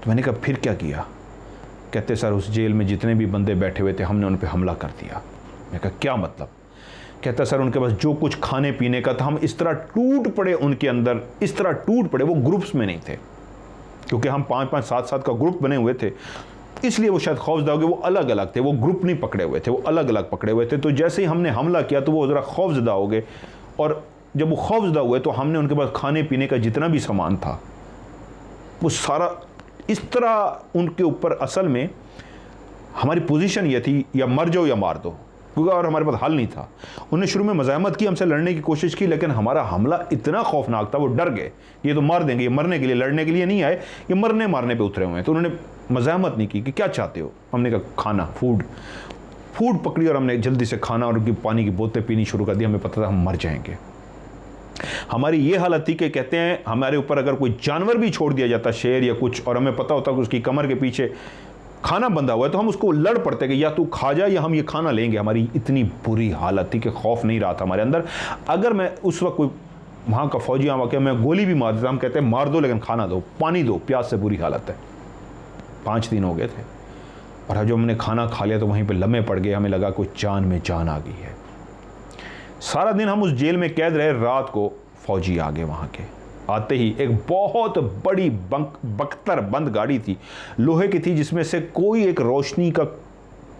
तो मैंने कहा फिर क्या किया? कहते सर उस जेल में जितने भी बंदे बैठे हुए थे हमने उन पर हमला कर दिया। मैं कहा क्या मतलब? कहता सर उनके पास जो कुछ खाने पीने का था हम इस तरह टूट पड़े उनके अंदर, इस तरह टूट पड़े। वो ग्रुप्स में नहीं थे क्योंकि हम 5-5 7-7 का ग्रुप बने हुए थे, इसलिए वो शायद खौफजदा हो गए। वो अलग अलग थे, वो ग्रुप नहीं पकड़े हुए थे, वो अलग अलग पकड़े हुए थे। तो जैसे ही हमने हमला किया तो वो ज़रा खौफजदा हो गए, और जब वो खौफजदा हुए तो हमने उनके पास खाने पीने का जितना भी सामान था वो सारा इस तरह उनके ऊपर, असल में हमारी पोजीशन ये थी या मर जाओ या मार दो, क्योंकि और हमारे पास हल नहीं था। उन्होंने शुरू में मज़ाहमत की, हमसे लड़ने की कोशिश की, लेकिन हमारा हमला इतना खौफनाक था, वो डर गए। ये तो मार देंगे, ये मरने के लिए, लड़ने के लिए नहीं आए, ये मरने मारने पे उतरे हुए हैं। तो उन्होंने मज़ाहमत नहीं की कि क्या चाहते हो। हमने कहा खाना, फूड पकड़ी, और हमने जल्दी से खाना और पानी की बोतलें पीनी शुरू कर दी। हमें पता था हम मर जाएंगे। हमारी ये हालत थी कि कहते हैं हमारे ऊपर अगर कोई जानवर भी छोड़ दिया जाता, शेर या कुछ, और हमें पता होता कि उसकी कमर के पीछे खाना बंधा हुआ है, तो हम उसको लड़ पड़ते कि या तू खा जा या हम ये खाना लेंगे। हमारी इतनी बुरी हालत थी कि खौफ नहीं रहा था हमारे अंदर। अगर मैं उस वक्त कोई वहाँ का फौजी आके मैं गोली भी मार देता, हम कहते हैं मार दो लेकिन खाना दो, पानी दो, प्यास से बुरी हालत है। 5 दिन हो गए थे, और जब हमने खाना खा लिया तो वहीं पर लम्हे पड़ गए। हमें लगा कोई जान में जान आ गई है। सारा दिन हम उस जेल में कैद रहे। रात को फौजी आ गए। वहाँ के आते ही एक बहुत बड़ी बख्तर बंद गाड़ी थी, लोहे की थी, जिसमें से कोई एक रोशनी का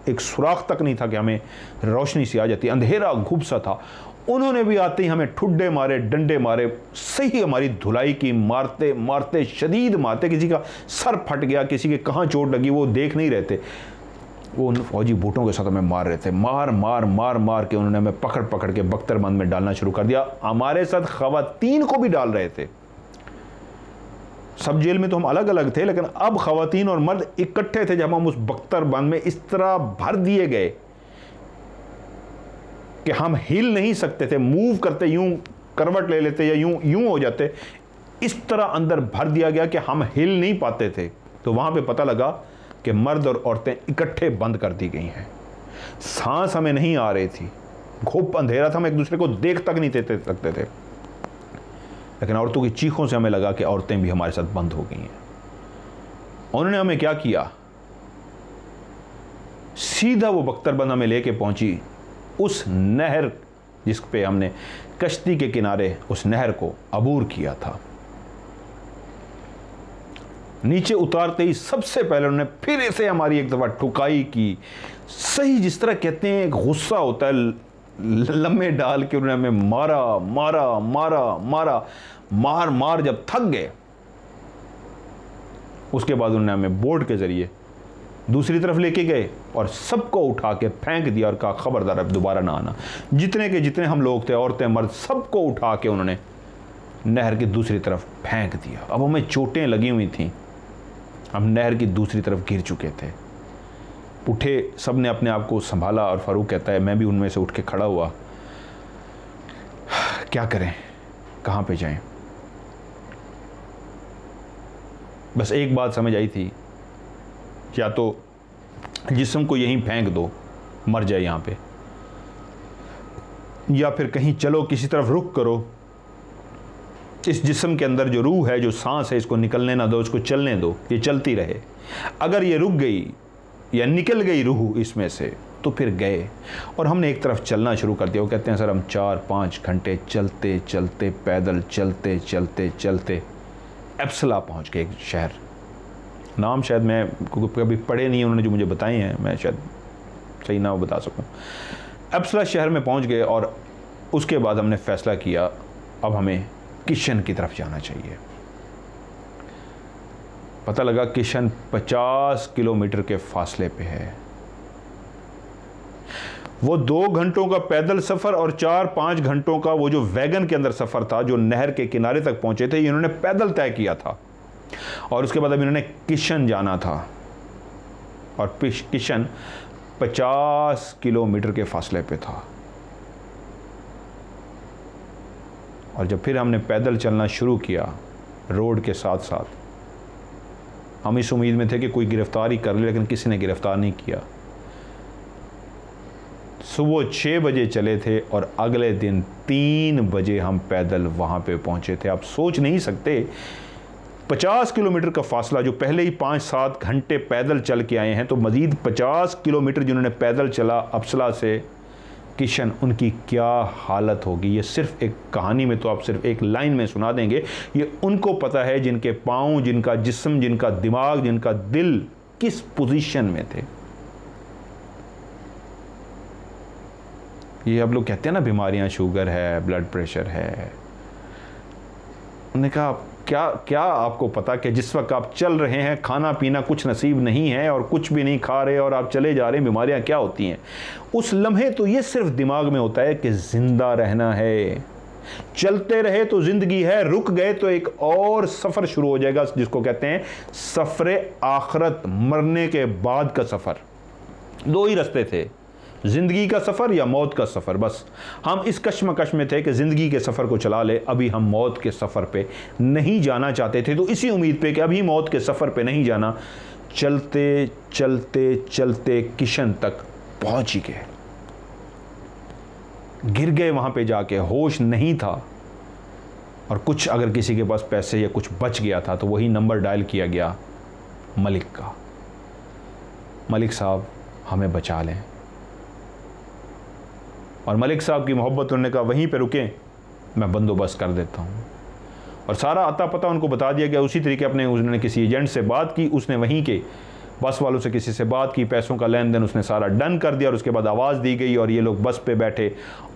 एक सुराख तक नहीं था कि हमें रोशनी सी आ जाती, अंधेरा घुप सा था। उन्होंने भी आते ही हमें ठुड्डे मारे, डंडे मारे, सही हमारी धुलाई की, मारते मारते, शदीद मारते। किसी का सर फट गया, किसी के कहाँ चोट लगी वो देख नहीं रहते। वो उन फौजी बूटों के साथ हमें मार रहे थे। मार मार मार मार के उन्होंने हमें पकड़ पकड़ के बख्तरबंद में डालना शुरू कर दिया। हमारे साथ खवातीन को भी डाल रहे थे। सब जेल में तो हम अलग अलग थे, लेकिन अब खवातीन और मर्द इकट्ठे थे। जब हम उस बख्तरबंद में इस तरह भर दिए गए कि हम हिल नहीं सकते थे, मूव करते यूं करवट ले लेते या यूं यूं हो जाते, इस तरह अंदर भर दिया गया कि हम हिल नहीं पाते थे। तो वहां पे पता लगा कि मर्द और औरतें इकट्ठे बंद कर दी गई हैं। सांस हमें नहीं आ रही थी, घुप अंधेरा था, हम एक दूसरे को देख तक नहीं सकते थे। लेकिन औरतों की चीखों से हमें लगा कि औरतें भी हमारे साथ बंद हो गई हैं। उन्होंने हमें क्या किया, सीधा वो बख्तरबंद हमें लेके पहुंची उस नहर जिस पे हमने कश्ती के किनारे उस नहर को अबूर किया था। नीचे उतारते ही सबसे पहले उन्होंने फिर से हमारी एक दफ़ा ठुकाई की। सही जिस तरह कहते हैं गुस्सा होता है, लम्हे डाल के उन्होंने हमें मारा मारा मारा मारा, मार मार जब थक गए, उसके बाद उन्होंने हमें बोट के ज़रिए दूसरी तरफ लेके गए और सबको उठा के फेंक दिया और कहा खबरदार अब दोबारा ना आना। जितने के जितने हम लोग थे, औरतें मर्द, सबको उठा के उन्होंने नहर की दूसरी तरफ फेंक दिया। अब हमें चोटें लगी हुई थीं, हम नहर की दूसरी तरफ गिर चुके थे। उठे, सब ने अपने आप को संभाला, और फारूक कहता है मैं भी उनमें से उठ के खड़ा हुआ। क्या करें, कहाँ पे जाएं? बस एक बात समझ आई थी, या तो जिस्म को यहीं फेंक दो, मर जाए यहाँ पे, या फिर कहीं चलो, किसी तरफ रुख करो। इस जिस्म के अंदर जो रूह है, जो सांस है, इसको निकलने ना दो, इसको चलने दो, ये चलती रहे। अगर ये रुक गई या निकल गई रूह इसमें से, तो फिर गए। और हमने एक तरफ चलना शुरू कर दिया। वो कहते हैं सर हम 4-5 घंटे चलते चलते, पैदल चलते चलते चलते एप्सला पहुँच गए, एक शहर। नाम शायद मैं कभी पढ़े नहीं, उन्होंने जो मुझे बताए हैं मैं शायद सही ना बता सकूं। एप्सला शहर में पहुंच गए, और उसके बाद हमने फ़ैसला किया अब हमें किशन की तरफ जाना चाहिए। पता लगा किशन 50 किलोमीटर के फासले पे है। वो 2 घंटों का पैदल सफ़र और 4-5 घंटों का वो जो वैगन के अंदर सफ़र था, जो नहर के किनारे तक पहुंचे थे, इन्होंने पैदल तय किया था। और उसके बाद अब इन्होंने किशन जाना था, और किशन 50 किलोमीटर के फासले पे था। और जब फिर हमने पैदल चलना शुरू किया रोड के साथ साथ, हम इस उम्मीद में थे कि कोई गिरफ्तारी कर ले, लेकिन किसी ने गिरफ्तार नहीं किया। सुबह 6 बजे चले थे और अगले दिन 3 बजे हम पैदल वहाँ पे पहुँचे थे। आप सोच नहीं सकते, 50 किलोमीटर का फासला जो पहले ही 5-7 घंटे पैदल चल के आए हैं, तो मज़ीद 50 किलोमीटर जिन्होंने पैदल चला अप्सला से किशन, उनकी क्या हालत होगी। ये सिर्फ एक कहानी में तो आप सिर्फ एक लाइन में सुना देंगे, ये उनको पता है जिनके पाँव, जिनका जिस्म, जिनका दिमाग, जिनका दिल किस पोजीशन में थे। ये अब लोग कहते हैं ना बीमारियां, शुगर है, ब्लड प्रेशर है। उन्होंने कहा क्या आपको पता कि जिस वक्त आप चल रहे हैं, खाना पीना कुछ नसीब नहीं है और कुछ भी नहीं खा रहे और आप चले जा रहे हैं, बीमारियां क्या होती हैं। उस लम्हे तो ये सिर्फ दिमाग में होता है कि जिंदा रहना है, चलते रहे तो जिंदगी है, रुक गए तो एक और सफ़र शुरू हो जाएगा, जिसको कहते हैं सफ़र आखरत, मरने के बाद का सफ़र। 2 ही रास्ते थे, ज़िंदगी का सफ़र या मौत का सफ़र। बस हम इस कश्मकश में थे कि ज़िंदगी के सफ़र को चला ले, अभी हम मौत के सफ़र पे नहीं जाना चाहते थे। तो इसी उम्मीद पे कि अभी मौत के सफ़र पे नहीं जाना, चलते चलते चलते किशन तक पहुँच ही गए। गिर गए वहाँ पे जाके, होश नहीं था। और कुछ अगर किसी के पास पैसे या कुछ बच गया था तो वही नंबर डायल किया गया मलिक का, मलिक साहब हमें बचा लें। और मलिक साहब की मोहब्बत, उन्होंने कहा वहीं पे रुकें, मैं बंदोबस्त कर देता हूँ। और सारा अता पता उनको बता दिया गया। उसी तरीके अपने उन्होंने किसी एजेंट से बात की, उसने वहीं के बस वालों से किसी से बात की, पैसों का लेन देन उसने सारा डन कर दिया। और उसके बाद आवाज़ दी गई और ये लोग बस पे बैठे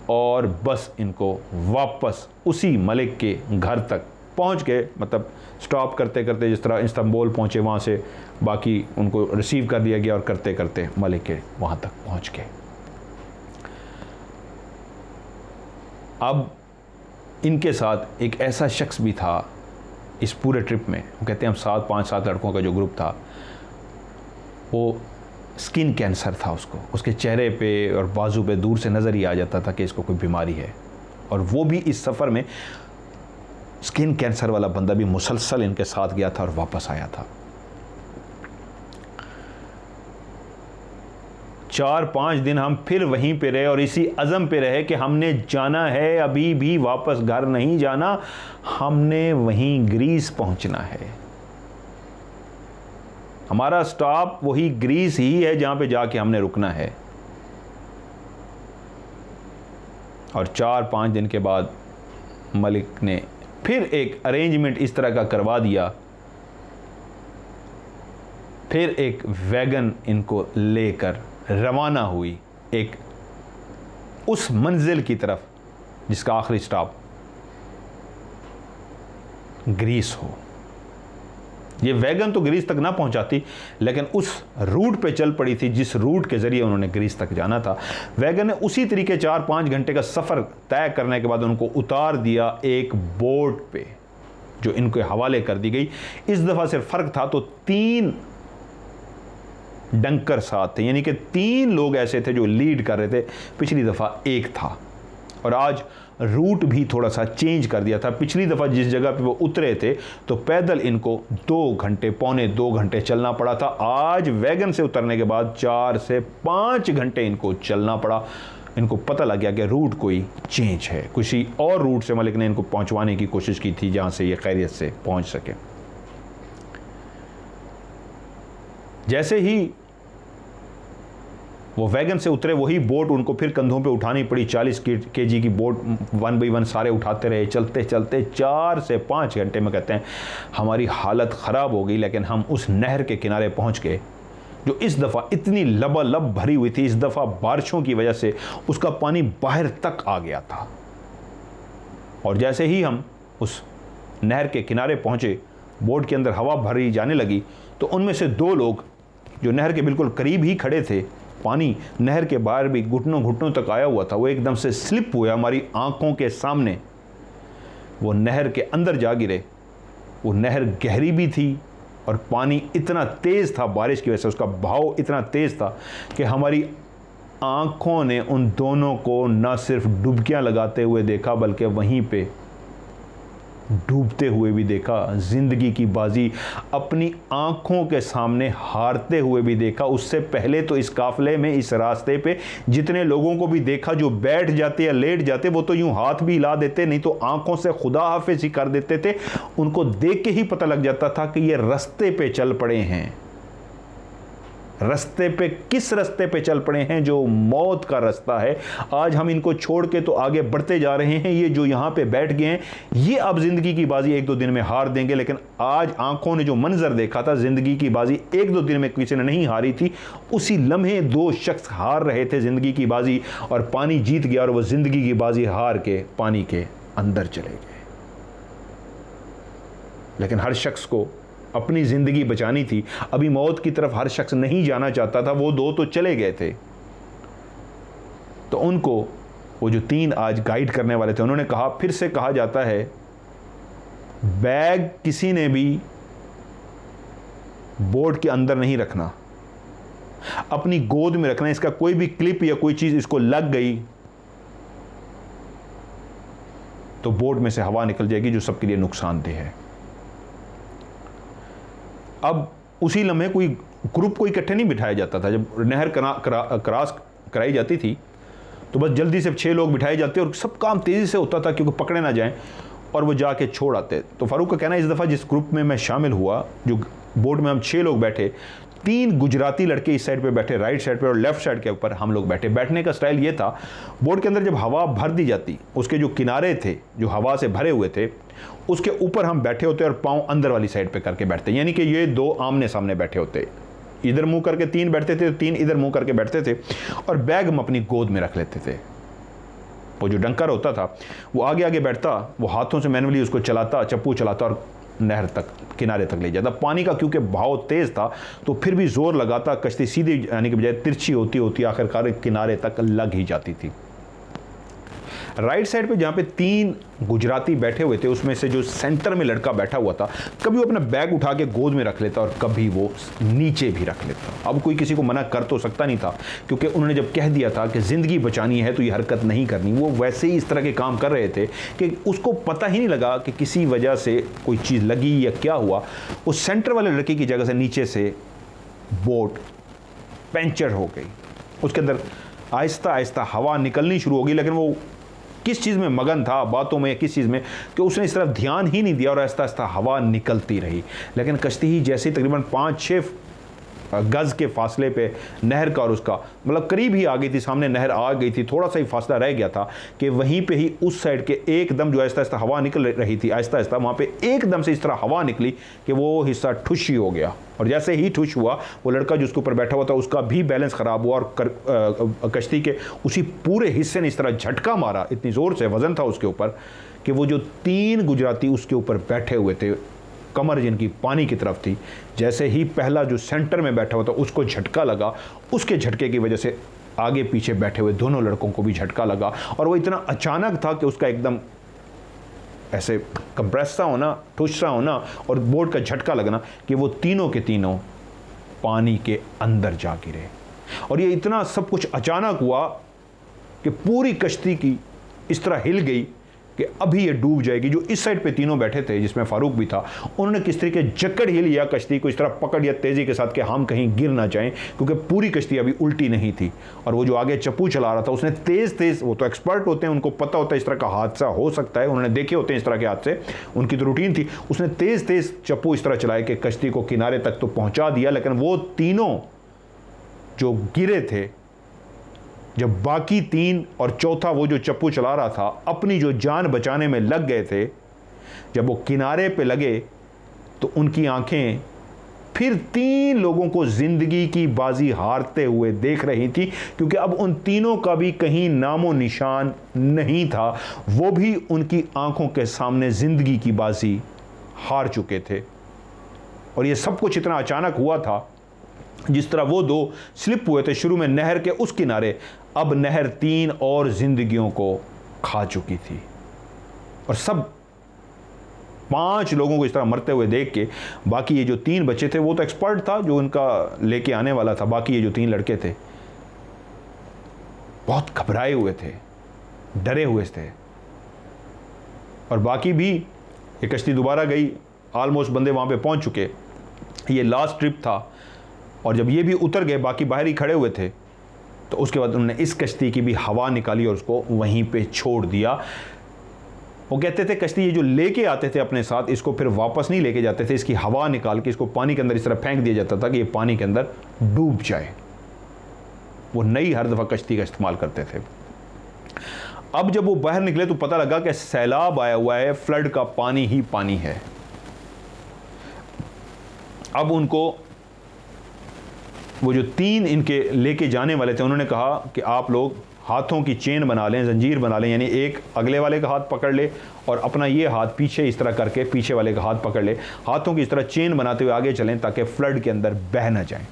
और बस इनको वापस उसी मलिक के घर तक पहुँच गए। मतलब स्टॉप करते करते जिस तरह इस्तांबुल पहुँचे, वहाँ से बाकी उनको रिसीव कर दिया गया और करते करते मलिक के वहाँ तक पहुँच गए। अब इनके साथ एक ऐसा शख्स भी था इस पूरे ट्रिप में, वो कहते हैं हम 5-7 लड़कों का जो ग्रुप था, वो स्किन कैंसर था उसको, उसके चेहरे पे और बाजू पे दूर से नज़र ही आ जाता था कि इसको कोई बीमारी है। और वो भी इस सफ़र में स्किन कैंसर वाला बंदा भी मुसलसल इनके साथ गया था और वापस आया था। 4-5 दिन हम फिर वहीं पे रहे और इसी अज़म पे रहे कि हमने जाना है, अभी भी वापस घर नहीं जाना, हमने वहीं ग्रीस पहुंचना है। हमारा स्टॉप वही ग्रीस ही है जहां पे जाके हमने रुकना है। और 4-5 दिन के बाद मलिक ने फिर एक अरेंजमेंट इस तरह का करवा दिया, फिर एक वैगन इनको लेकर रवाना हुई एक उस मंजिल की तरफ जिसका आखिरी स्टॉप ग्रीस हो। ये वैगन तो ग्रीस तक ना पहुंचाती, लेकिन उस रूट पे चल पड़ी थी जिस रूट के ज़रिए उन्होंने ग्रीस तक जाना था। वैगन ने उसी तरीके 4-5 घंटे का सफ़र तय करने के बाद उनको उतार दिया एक बोट पे, जो इनके हवाले कर दी गई। इस दफ़ा सिर्फ फ़र्क था तो 3 डंकर साथ थे, यानी कि 3 लोग ऐसे थे जो लीड कर रहे थे। पिछली दफ़ा 1 था। और आज रूट भी थोड़ा सा चेंज कर दिया था। पिछली दफ़ा जिस जगह पे वो उतरे थे तो पैदल इनको 2 घंटे, पौने 2 घंटे चलना पड़ा था। आज वैगन से उतरने के बाद 4 से 5 घंटे इनको चलना पड़ा। इनको पता लग गया कि रूट कोई चेंज है, किसी और रूट से मलिक ने इनको पहुंचवाने की कोशिश की थी जहां से ये खैरियत से पहुंच सके। जैसे ही वो वैगन से उतरे, वही बोट उनको फिर कंधों पे उठानी पड़ी। 40 केजी की बोट 1 बाई 1 सारे उठाते रहे। चलते चलते 4 से 5 घंटे में कहते हैं हमारी हालत ख़राब हो गई, लेकिन हम उस नहर के किनारे पहुंच गए जो इस दफ़ा इतनी लबालब भरी हुई थी। इस दफ़ा बारिशों की वजह से उसका पानी बाहर तक आ गया था। और जैसे ही हम उस नहर के किनारे पहुंचे बोट के अंदर हवा भरी जाने लगी तो उनमें से 2 लोग जो नहर के बिल्कुल करीब ही खड़े थे, पानी नहर के बाहर भी घुटनों घुटनों तक आया हुआ था, वो एकदम से स्लिप हुए हमारी आंखों के सामने, वो नहर के अंदर जा गिरे। वो नहर गहरी भी थी और पानी इतना तेज़ था, बारिश की वजह से उसका बहाव इतना तेज़ था कि हमारी आंखों ने उन दोनों को न सिर्फ डुबकियां लगाते हुए देखा बल्कि वहीं पे डूबते हुए भी देखा। ज़िंदगी की बाजी अपनी आंखों के सामने हारते हुए भी देखा। उससे पहले तो इस काफ़िले में, इस रास्ते पे जितने लोगों को भी देखा जो बैठ जाते या लेट जाते, वो तो यूं हाथ भी हिला देते, नहीं तो आंखों से खुदा हाफिज ही कर देते थे। उनको देख के ही पता लग जाता था कि ये रास्ते पे चल पड़े हैं। रास्ते पे, किस रास्ते पे चल पड़े हैं? जो मौत का रास्ता है। आज हम इनको छोड़ के तो आगे बढ़ते जा रहे हैं। ये जो यहाँ पे बैठ गए हैं, ये अब ज़िंदगी की बाजी 1-2 दिन में हार देंगे। लेकिन आज आंखों ने जो मंजर देखा था, ज़िंदगी की बाजी 1-2 दिन में किसी ने नहीं हारी थी। उसी लम्हे 2 शख्स हार रहे थे ज़िंदगी की बाजी और पानी जीत गया और वो ज़िंदगी की बाजी हार के पानी के अंदर चले गए। लेकिन हर शख्स को अपनी ज़िंदगी बचानी थी। अभी मौत की तरफ हर शख्स नहीं जाना चाहता था। वो 2 तो चले गए थे, तो उनको वो जो 3 आज गाइड करने वाले थे, उन्होंने कहा, फिर से कहा जाता है, बैग किसी ने भी बोट के अंदर नहीं रखना, अपनी गोद में रखना। इसका कोई भी क्लिप या कोई चीज़ इसको लग गई तो बोट में से हवा निकल जाएगी, जो सबके लिए नुकसानदेह है। अब उसी लम्हे कोई ग्रुप को इकट्ठे नहीं बिठाया जाता था। जब नहर क्रॉस कराई जाती थी तो बस जल्दी से 6 लोग बिठाए जाते और सब काम तेज़ी से होता था क्योंकि पकड़े ना जाएं, और वो जाके छोड़ आते। तो फारूक का कहना है, इस दफ़ा जिस ग्रुप में मैं शामिल हुआ, जो बोट में हम 6 लोग बैठे, 3 गुजराती लड़के इस साइड पे बैठे, राइट साइड पे, और लेफ्ट साइड के ऊपर हम लोग बैठे। बैठने का स्टाइल ये था, बोट के अंदर जब हवा भर दी जाती, उसके जो किनारे थे जो हवा से भरे हुए थे, उसके ऊपर हम बैठे होते और पाँव अंदर वाली साइड पे करके बैठते। यानी कि ये 2 आमने सामने बैठे होते, इधर मुंह करके 3 बैठते थे, 3 इधर मुंह करके बैठते थे, और बैग हम अपनी गोद में रख लेते थे। वो जो डंकर होता था वो आगे आगे बैठता, वो हाथों से मैनुअली उसको चलाता, चप्पू चलाता और नहर तक, किनारे तक ले जाता। पानी का क्योंकि बहाव तेज़ था तो फिर भी जोर लगाता, कश्ती सीधी यानी कि बजाय तिरछी होती होती आखिरकार किनारे तक लग ही जाती थी। राइट साइड पे जहाँ पे 3 गुजराती बैठे हुए थे, उसमें से जो सेंटर में लड़का बैठा हुआ था, कभी वो अपना बैग उठा के गोद में रख लेता और कभी वो नीचे भी रख लेता। अब कोई किसी को मना कर तो सकता नहीं था, क्योंकि उन्होंने जब कह दिया था कि ज़िंदगी बचानी है तो ये हरकत नहीं करनी। वो वैसे ही इस तरह के काम कर रहे थे कि उसको पता ही नहीं लगा कि किसी वजह से कोई चीज़ लगी या क्या हुआ। उस सेंटर वाले लड़के की जगह से नीचे से बोट पंचर हो गई। उसके अंदर आहिस्ता आहिस्ता हवा निकलनी शुरू हो गई, लेकिन वो किस चीज़ में मगन था, बातों में या किस चीज़ में, कि उसने इस तरफ ध्यान ही नहीं दिया और आहिस्ता आहिस्ता हवा निकलती रही। लेकिन कश्ती ही जैसे तकरीबन 5-6 गज़ के फासले पे नहर का और उसका मतलब करीब ही आ गई थी, सामने नहर आ गई थी, थोड़ा सा ही फासला रह गया था कि वहीं पे ही उस साइड के एकदम जो आहिस्ता आहिस्ता हवा निकल रही थी, आहिस्ता आहिस्ता वहाँ पे एकदम से इस तरह हवा निकली कि वो हिस्सा ठुश ही हो गया। और जैसे ही ठुश हुआ, वो लड़का जो उसके ऊपर बैठा हुआ था उसका भी बैलेंस ख़राब हुआ और कश्ती के उसी पूरे हिस्से ने इस तरह झटका मारा, इतनी ज़ोर से वज़न था उसके ऊपर कि वो जो 3 गुजराती उसके ऊपर बैठे हुए थे, कमर जिनकी पानी की तरफ थी, जैसे ही पहला जो सेंटर में बैठा हुआ था उसको झटका लगा, उसके झटके की वजह से आगे पीछे बैठे हुए दोनों लड़कों को भी झटका लगा। और वो इतना अचानक था कि उसका एकदम ऐसे कंप्रेस सा होना, ठुस सा होना और बोर्ड का झटका लगना कि वो तीनों के तीनों पानी के अंदर जा गिरे। और ये इतना सब कुछ अचानक हुआ कि पूरी कश्ती की इस तरह हिल गई कि अभी ये डूब जाएगी। जो इस साइड पे तीनों बैठे थे, जिसमें फारूक भी था, उन्होंने किस तरीके जकड़ ही लिया कश्ती को, इस तरह पकड़ लिया तेज़ी के साथ कि हम कहीं गिर ना जाएं, क्योंकि पूरी कश्ती अभी उल्टी नहीं थी। और वो जो आगे चप्पू चला रहा था उसने तेज़, वो तो एक्सपर्ट होते हैं, उनको पता होता है इस तरह का हादसा हो सकता है, उन्होंने देखे होते हैं इस तरह के हादसे, उनकी तो रूटीन थी। उसने तेज़ चप्पू इस तरह चलाए कि कश्ती को किनारे तक तो पहुँचा दिया। लेकिन वो तीनों जो गिरे थे, जब बाकी 3 और चौथा वो जो चप्पू चला रहा था अपनी जो जान बचाने में लग गए थे, जब वो किनारे पे लगे तो उनकी आंखें फिर 3 लोगों को जिंदगी की बाजी हारते हुए देख रही थी, क्योंकि अब उन तीनों का भी कहीं नामो निशान नहीं था। वो भी उनकी आंखों के सामने जिंदगी की बाजी हार चुके थे। और ये सब कुछ इतना अचानक हुआ था, जिस तरह वो दो स्लिप हुए थे शुरू में नहर के उस किनारे, अब नहर 3 और जिंदगियों को खा चुकी थी। और सब 5 लोगों को इस तरह मरते हुए देख के, बाकी ये जो 3 बच्चे थे, वो तो एक्सपर्ट था जो उनका लेके आने वाला था, बाकी ये जो 3 लड़के थे बहुत घबराए हुए थे, डरे हुए थे। और बाकी भी, ये कश्ती दोबारा गई, ऑलमोस्ट बंदे वहाँ पे पहुँच चुके, ये लास्ट ट्रिप था। और जब ये भी उतर गए, बाकी बाहर ही खड़े हुए थे, तो उसके बाद उन्होंने इस कश्ती की भी हवा निकाली और उसको वहीं पे छोड़ दिया। वो कहते थे कश्ती ये जो लेके आते थे अपने साथ, इसको फिर वापस नहीं लेके जाते थे, इसकी हवा निकाल के इसको पानी के अंदर इस तरह फेंक दिया जाता था कि ये पानी के अंदर डूब जाए। वो नई हर दफ़ा कश्ती का इस्तेमाल करते थे। अब जब वो बाहर निकले तो पता लगा कि सैलाब आया हुआ है, फ्लड का पानी ही पानी है। अब उनको वो जो 3 इनके लेके जाने वाले थे, उन्होंने कहा कि आप लोग हाथों की चेन बना लें, जंजीर बना लें, यानी एक अगले वाले का हाथ पकड़ ले और अपना ये हाथ पीछे इस तरह करके पीछे वाले का हाथ पकड़ ले, हाथों की इस तरह चेन बनाते हुए आगे चलें ताकि फ्लड के अंदर बह ना जाएं।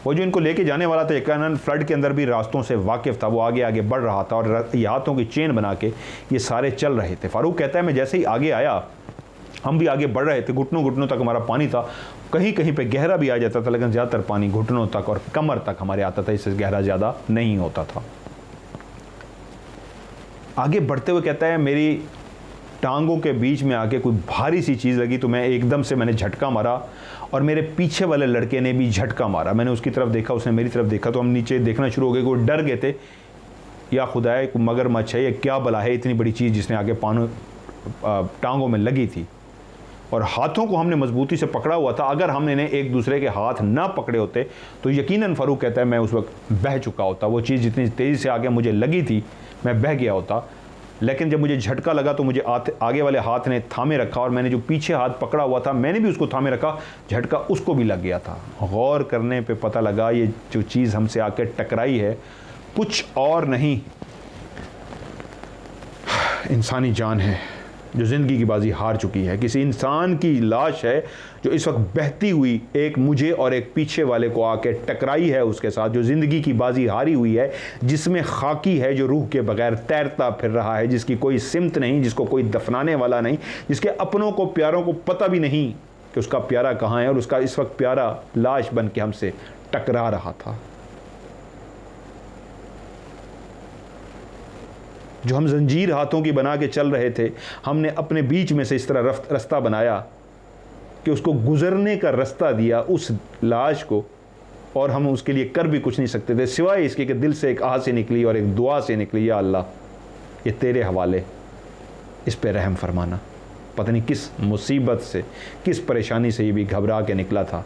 वो जो इनको लेके जाने वाला था यकीनन फ्लड के अंदर भी रास्तों से वाकिफ़ था, वो आगे आगे बढ़ रहा था और ये हाथों की चेन बना के ये सारे चल रहे थे। फारूक कहता है मैं जैसे ही आगे आया, हम भी आगे बढ़ रहे थे, घुटनों घुटनों तक हमारा पानी था, कहीं कहीं पे गहरा भी आ जाता था, लेकिन ज़्यादातर पानी घुटनों तक और कमर तक हमारे आता था, इससे गहरा ज़्यादा नहीं होता था। आगे बढ़ते हुए कहता है मेरी टांगों के बीच में आके कोई भारी सी चीज़ लगी, तो मैं एकदम से मैंने झटका मारा और मेरे पीछे वाले लड़के ने भी झटका मारा। मैंने उसकी तरफ देखा, उसने मेरी तरफ देखा, तो हम नीचे देखना शुरू हो गए। वो डर गए थे, या खुदाए कोई मगरमच्छ है, या क्या बला है इतनी बड़ी चीज़ जिसने आगे टांगों में लगी थी। और हाथों को हमने मजबूती से पकड़ा हुआ था, अगर हमने एक दूसरे के हाथ ना पकड़े होते तो यकीनन फारूक कहता है मैं उस वक्त बह चुका होता। वो चीज़ जितनी तेज़ी से आगे मुझे लगी थी मैं बह गया होता। लेकिन जब मुझे झटका लगा तो मुझे आगे वाले हाथ ने थामे रखा और मैंने जो पीछे हाथ पकड़ा हुआ था मैंने भी उसको थामे रखा, झटका उसको भी लग गया था। गौर करने पे पता लगा ये जो चीज़ हमसे आके टकराई है कुछ और नहीं, इंसानी जान है जो ज़िंदगी की बाजी हार चुकी है। किसी इंसान की लाश है जो इस वक्त बहती हुई एक मुझे और एक पीछे वाले को आके टकराई है उसके साथ, जो ज़िंदगी की बाजी हारी हुई है, जिसमें खाकी है जो रूह के बगैर तैरता फिर रहा है, जिसकी कोई सिमत नहीं, जिसको कोई दफनाने वाला नहीं, जिसके अपनों को प्यारों को पता भी नहीं कि उसका प्यारा कहाँ है, और उसका इस वक्त प्यारा लाश बन के हमसे टकरा रहा था। जो हम जंजीर हाथों की बना के चल रहे थे, हमने अपने बीच में से इस तरह रास्ता बनाया कि उसको गुजरने का रास्ता दिया उस लाश को, और हम उसके लिए कर भी कुछ नहीं सकते थे सिवाय इसके कि दिल से एक आह से निकली और एक दुआ से निकली, या अल्लाह ये तेरे हवाले, इस पे रहम फरमाना। पता नहीं किस मुसीबत से, किस परेशानी से ये भी घबरा के निकला था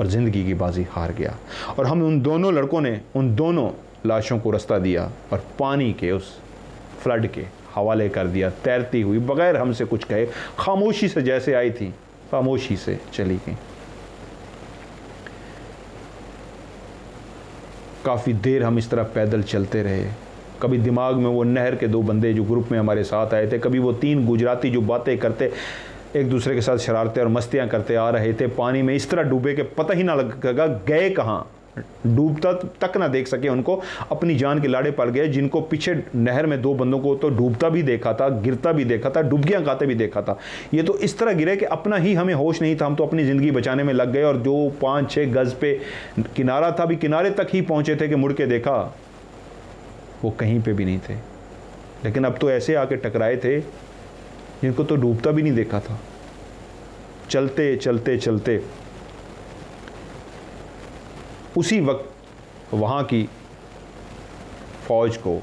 और ज़िंदगी की बाजी हार गया। और हम उन दोनों लड़कों ने उन दोनों लाशों को रास्ता दिया और पानी के उस फ्लड के हवाले कर दिया, तैरती हुई बगैर हमसे कुछ कहे, खामोशी से जैसे आई थी खामोशी से चली गई। काफ़ी देर हम इस तरह पैदल चलते रहे। कभी दिमाग में वो नहर के 2 बंदे जो ग्रुप में हमारे साथ आए थे, कभी वो 3 गुजराती जो बातें करते एक दूसरे के साथ शरारतें और मस्तियां करते आ रहे थे, पानी में इस तरह डूबे कि पता ही ना लगेगा गए कहाँ, डूबता तक ना देख सके उनको, अपनी जान के लाड़े पड़ गए। जिनको पीछे नहर में 2 बंदों को तो डूबता भी देखा था, गिरता भी देखा था, डुबकियां खाते भी देखा था, ये तो इस तरह गिरे कि अपना ही हमें होश नहीं था। हम तो अपनी ज़िंदगी बचाने में लग गए और जो 5-6 गज़ पे किनारा था भी किनारे तक ही पहुँचे थे कि मुड़ के देखा वो कहीं पे भी नहीं थे। लेकिन अब तो ऐसे आके टकराए थे जिनको तो डूबता भी नहीं देखा था। चलते चलते चलते उसी वक्त वहाँ की फ़ौज को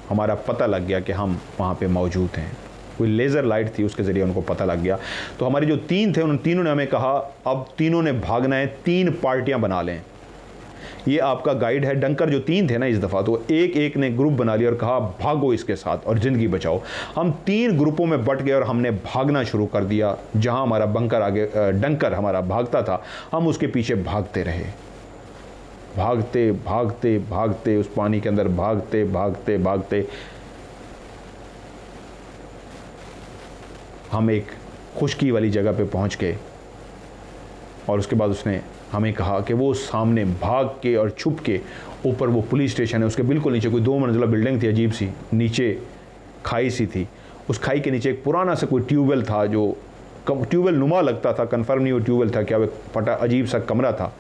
हमारा पता लग गया कि हम वहाँ पे मौजूद हैं। कोई लेज़र लाइट थी, उसके ज़रिए उनको पता लग गया। तो हमारे जो 3 थे उन तीनों ने हमें कहा अब तीनों ने भागना है, 3 पार्टियाँ बना लें। ये आपका गाइड है। डंकर जो 3 थे ना इस दफ़ा, तो एक एक ने ग्रुप बना लिया और कहा भागो इसके साथ और ज़िंदगी बचाओ। हम 3 ग्रुपों में बट गए और हमने भागना शुरू कर दिया। जहाँ हमारा बंकर आगे डंकर हमारा भागता था, हम उसके पीछे भागते रहे, भागते भागते भागते उस पानी के अंदर भागते भागते भागते हम एक खुश्की वाली जगह पे पहुंच गए। और उसके बाद उसने हमें कहा कि वो सामने भाग के और छुप के ऊपर वो पुलिस स्टेशन है, उसके बिल्कुल नीचे कोई 2 मंजिला बिल्डिंग थी अजीब सी, नीचे खाई सी थी, उस खाई के नीचे एक पुराना सा कोई ट्यूबवेल था जो ट्यूबवेल नुमा लगता था, कंफर्म नहीं वो ट्यूबवेल था क्या, वो फटा अजीब सा कमरा था।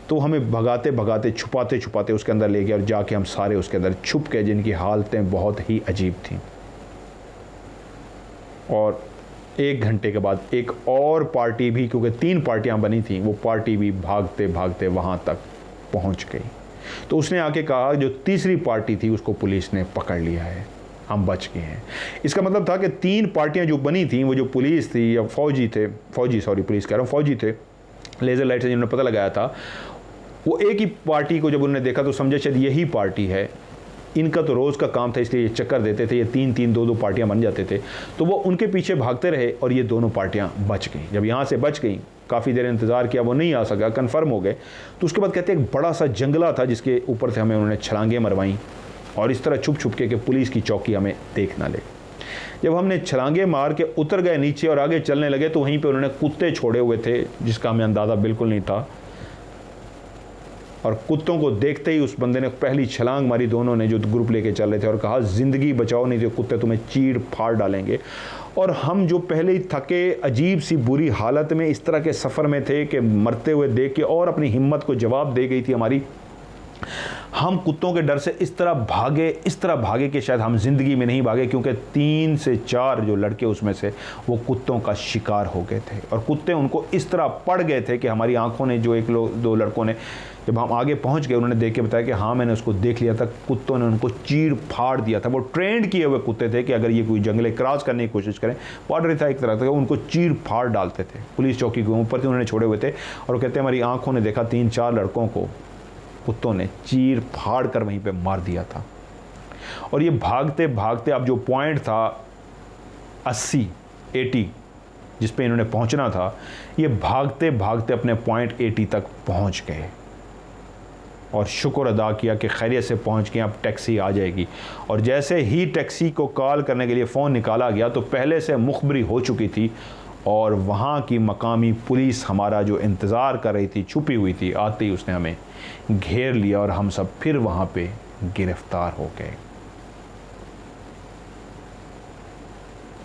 तो हमें भगाते भगाते छुपाते छुपाते उसके अंदर ले गया और जाके हम सारे उसके अंदर छुप गए, जिनकी हालतें बहुत ही अजीब थीं। और 1 घंटे के बाद एक और पार्टी भी, क्योंकि 3 पार्टियां बनी थी, वो पार्टी भी भागते भागते वहां तक पहुंच गई। तो उसने आके कहा जो तीसरी पार्टी थी उसको पुलिस ने पकड़ लिया है, हम बच गए हैं। इसका मतलब था कि 3 पार्टियां जो बनी थी, वो जो पुलिस थी या फौजी पुलिस कह रहा हूँ, फौजी थे, लेज़र लाइट से जिन्होंने पता लगाया था, वो एक ही पार्टी को जब उन्होंने देखा तो समझे शायद यही पार्टी है, इनका तो रोज़ का काम था, इसलिए ये चक्कर देते थे, ये 3-3 2-2 पार्टियां बन जाते थे। तो वो उनके पीछे भागते रहे और ये दोनों पार्टियां बच गई। जब यहाँ से बच गई, काफ़ी देर इंतज़ार किया, वो नहीं आ सका, कन्फर्म हो गए। तो उसके बाद कहते हैं एक बड़ा सा जंगला था जिसके ऊपर से हमें उन्होंने छलांगें मरवाईं और इस तरह छुप छुप के कि पुलिस की चौकी हमें देख ना ले। जब हमने छलांगे मार के उतर गए नीचे और आगे चलने लगे तो वहीं पे उन्होंने कुत्ते छोड़े हुए थे जिसका हमें अंदाज़ा बिल्कुल नहीं था, और कुत्तों को देखते ही उस बंदे ने पहली छलांग मारी, दोनों ने जो ग्रुप लेके चल रहे थे, और कहा ज़िंदगी बचाओ नहीं तो कुत्ते तुम्हें चीर फाड़ डालेंगे। और हम जो पहले ही थके अजीब सी बुरी हालत में इस तरह के सफ़र में थे कि मरते हुए देख के और अपनी हिम्मत को जवाब दे गई थी हमारी, हम कुत्तों के डर से इस तरह भागे कि शायद हम ज़िंदगी में नहीं भागे, क्योंकि 3 से 4 जो लड़के उसमें से वो कुत्तों का शिकार हो गए थे और कुत्ते उनको इस तरह पड़ गए थे कि हमारी आंखों ने, जो 2 लड़कों ने, जब हम आगे पहुंच गए उन्होंने देख के बताया कि हाँ मैंने उसको देख लिया था, कुत्तों ने उनको चीर फाड़ दिया था। वो ट्रेंड किए हुए कुत्ते थे कि अगर ये कोई जंगले क्रॉस करने की कोशिश करें, बॉर्डर था एक तरह का, उनको चीर फाड़ डालते थे। पुलिस चौकी के ऊपर से उन्होंने छोड़े हुए थे और वो कहते हैं हमारी आंखों ने देखा 3-4 लड़कों को कुत्तों ने चीर फाड़ कर वहीं पे मार दिया था। और ये भागते भागते अब जो पॉइंट था 80 जिस पे इन्होंने पहुंचना था, ये भागते भागते अपने पॉइंट 80 तक पहुंच गए और शुक्र अदा किया कि खैरियत से पहुंच गए, अब टैक्सी आ जाएगी। और जैसे ही टैक्सी को कॉल करने के लिए फ़ोन निकाला गया तो पहले से मुखबरी हो चुकी थी और वहाँ की मकामी पुलिस हमारा जो इंतज़ार कर रही थी, छुपी हुई थी, आते ही उसने हमें घेर लिया और हम सब फिर वहाँ पे गिरफ्तार हो गए।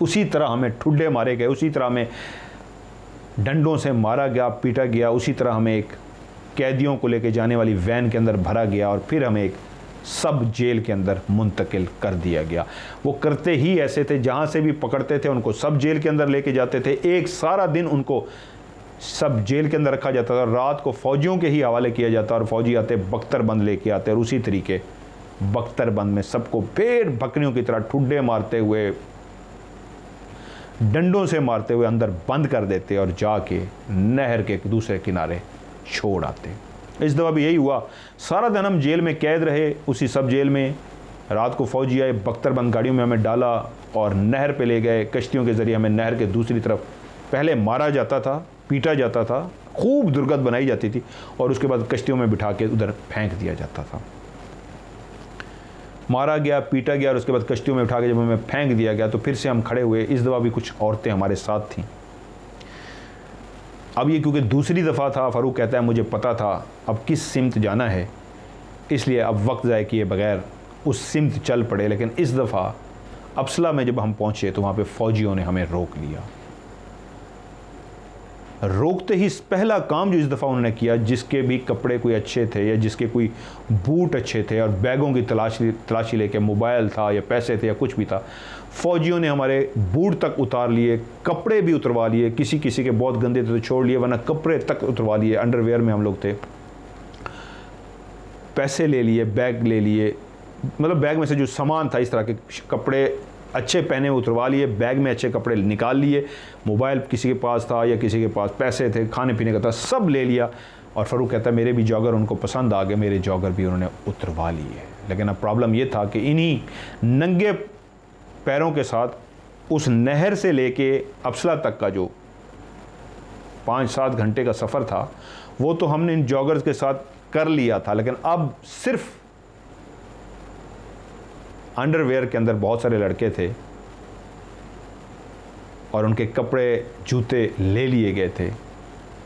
उसी तरह हमें ठुड्डे मारे गए, उसी तरह हमें डंडों से मारा गया, पीटा गया, उसी तरह हमें एक कैदियों को लेके जाने वाली वैन के अंदर भरा गया और फिर हमें एक सब जेल के अंदर मुंतकिल कर दिया गया। वो करते ही ऐसे थे, जहाँ से भी पकड़ते थे उनको सब जेल के अंदर लेके जाते थे। एक सारा दिन उनको सब जेल के अंदर रखा जाता था, रात को फौजियों के ही हवाले किया जाता और फौजी आते बख्तरबंद लेके आते और उसी तरीके बख्तरबंद में सबको भेड़ बकरियों की तरह ठुड्डे मारते हुए, डंडों से मारते हुए अंदर बंद कर देते और जाके नहर के दूसरे किनारे छोड़ आते। इस दफ़ा भी यही हुआ, सारा दिन हम जेल में कैद रहे, उसी सब जेल में। रात को फौजी आए, बख्तरबंद गाड़ियों में हमें डाला और नहर पे ले गए, कश्तियों के ज़रिए हमें नहर के दूसरी तरफ पहले मारा जाता था, पीटा जाता था, खूब दुर्गत बनाई जाती थी और उसके बाद कश्तियों में बिठा के उधर फेंक दिया जाता था। मारा गया, पीटा गया और उसके बाद कश्तियों में उठा के जब हमें फेंक दिया गया तो फिर से हम खड़े हुए। इस दफ़ा भी कुछ औरतें हमारे साथ थीं। अब ये क्योंकि दूसरी दफ़ा था, फ़ारूक कहता है मुझे पता था अब किस सिमत जाना है, इसलिए अब वक्त ज़ाय किए बगैर उस सिमत चल पड़े। लेकिन इस दफ़ा अप्सला में जब हम पहुँचे तो वहाँ पे फ़ौजियों ने हमें रोक लिया। रोकते ही पहला काम जो इस दफ़ा उन्होंने किया, जिसके भी कपड़े कोई अच्छे थे या जिसके कोई बूट अच्छे थे और बैगों की तलाशी लेके, मोबाइल था या पैसे थे या कुछ भी था, फ़ौजियों ने हमारे बूट तक उतार लिए, कपड़े भी उतरवा लिए, किसी किसी के बहुत गंदे थे तो छोड़ लिए, वरना कपड़े तक उतरवा लिए। अंडरवेयर में हम लोग थे, पैसे ले लिए, बैग ले लिए, मतलब बैग में से जो सामान था, इस तरह के कपड़े अच्छे पहने उतरवा लिए, बैग में अच्छे कपड़े निकाल लिए, मोबाइल किसी के पास था या किसी के पास पैसे थे, खाने पीने का था, सब ले लिया। और फ़ारूक कहता है मेरे भी जॉगर उनको पसंद आ गए, मेरे जॉगर भी उन्होंने उतरवा लिए। लेकिन अब प्रॉब्लम ये था कि इन्हीं नंगे पैरों के साथ उस नहर से लेके अप्सला तक का जो 5-7 घंटे का सफ़र था, वो तो हमने इन जॉगर्स के साथ कर लिया था, लेकिन अब सिर्फ अंडरवेयर के अंदर बहुत सारे लड़के थे और उनके कपड़े जूते ले लिए गए थे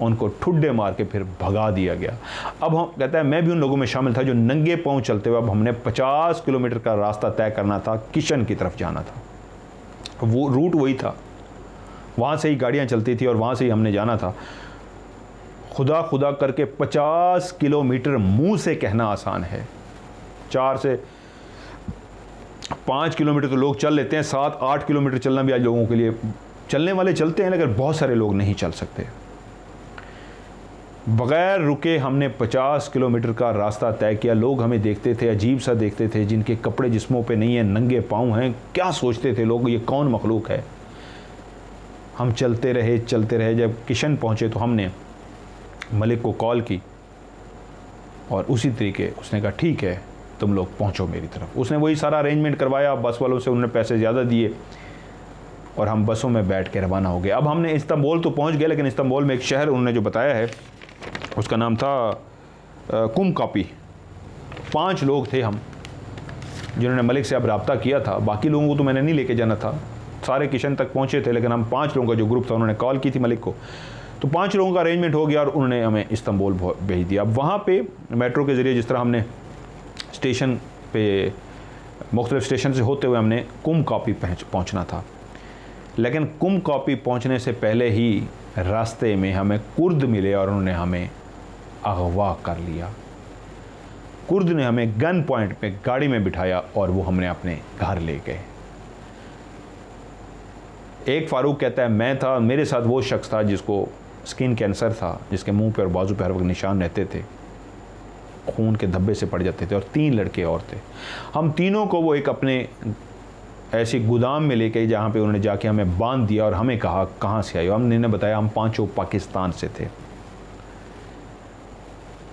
उनको ठुड्डे मार के फिर भगा दिया गया। अब हम कहता है मैं भी उन लोगों में शामिल था जो नंगे पाँव चलते हुए, अब हमने 50 किलोमीटर का रास्ता तय करना था, किशन की तरफ जाना था। वो रूट वही था, वहाँ से ही गाड़ियाँ चलती थी और वहाँ से ही हमने जाना था। खुदा खुदा करके 50 किलोमीटर मुंह से कहना आसान है, 4 से 5 किलोमीटर तो लोग चल लेते हैं, 7-8 किलोमीटर चलना भी आज लोगों के लिए, चलने वाले चलते हैं लेकिन बहुत सारे लोग नहीं चल सकते। बग़ैर रुके हमने 50 किलोमीटर का रास्ता तय किया। लोग हमें देखते थे, अजीब सा देखते थे, जिनके कपड़े जिस्मों पे नहीं है, नंगे पाँव हैं, क्या सोचते थे लोग, ये कौन मखलूक है। हम चलते रहे। जब किशन पहुँचे तो हमने मलिक को कॉल की और उसी तरीके उसने कहा ठीक है तुम लोग पहुँचो मेरी तरफ। उसने वही सारा अरेंजमेंट करवाया, बस वालों से उन्होंने पैसे ज़्यादा दिए और हम बसों में बैठ के रवाना हो गए। अब हमने इस्तांबुल तो पहुँच गए, लेकिन इस्तांबुल में एक शहर उन्होंने जो बताया है उसका नाम था कुमकापी। 5 लोग थे हम जिन्होंने मलिक से अब रब्ता किया था, बाकी लोगों को तो मैंने नहीं लेके जाना था, सारे किशन तक पहुँचे थे, लेकिन हम 5 लोगों का जो ग्रुप था उन्होंने कॉल की थी मलिक को, तो 5 लोगों का अरेंजमेंट हो गया और उन्होंने हमें इस्तांबुल भेज दिया। अब वहाँ पे मेट्रो के ज़रिए जिस तरह हमने स्टेशन पे मुख्तलिफ स्टेशन से होते हुए हमने कुमकापी पहुँचना था, लेकिन कुमकापी पहुँचने से पहले ही रास्ते में हमें कुर्द मिले और उन्होंने हमें अगवा कर लिया। कुर्द ने हमें गन पॉइंट पे गाड़ी में बिठाया और वो हमने अपने घर ले गए। एक फारूक कहता है मैं था, मेरे साथ वो शख्स था जिसको स्किन कैंसर था, जिसके मुंह पे और बाजू पे हर वक्त निशान रहते थे, खून के धब्बे से पड़ जाते थे, और 3 लड़के और थे। हम तीनों को वो एक अपने ऐसी गोदाम में लेके जहाँ पे उन्होंने जाके हमें बांध दिया और हमें कहा कहाँ से आए हो। हमने बताया हम 5 पाकिस्तान से थे।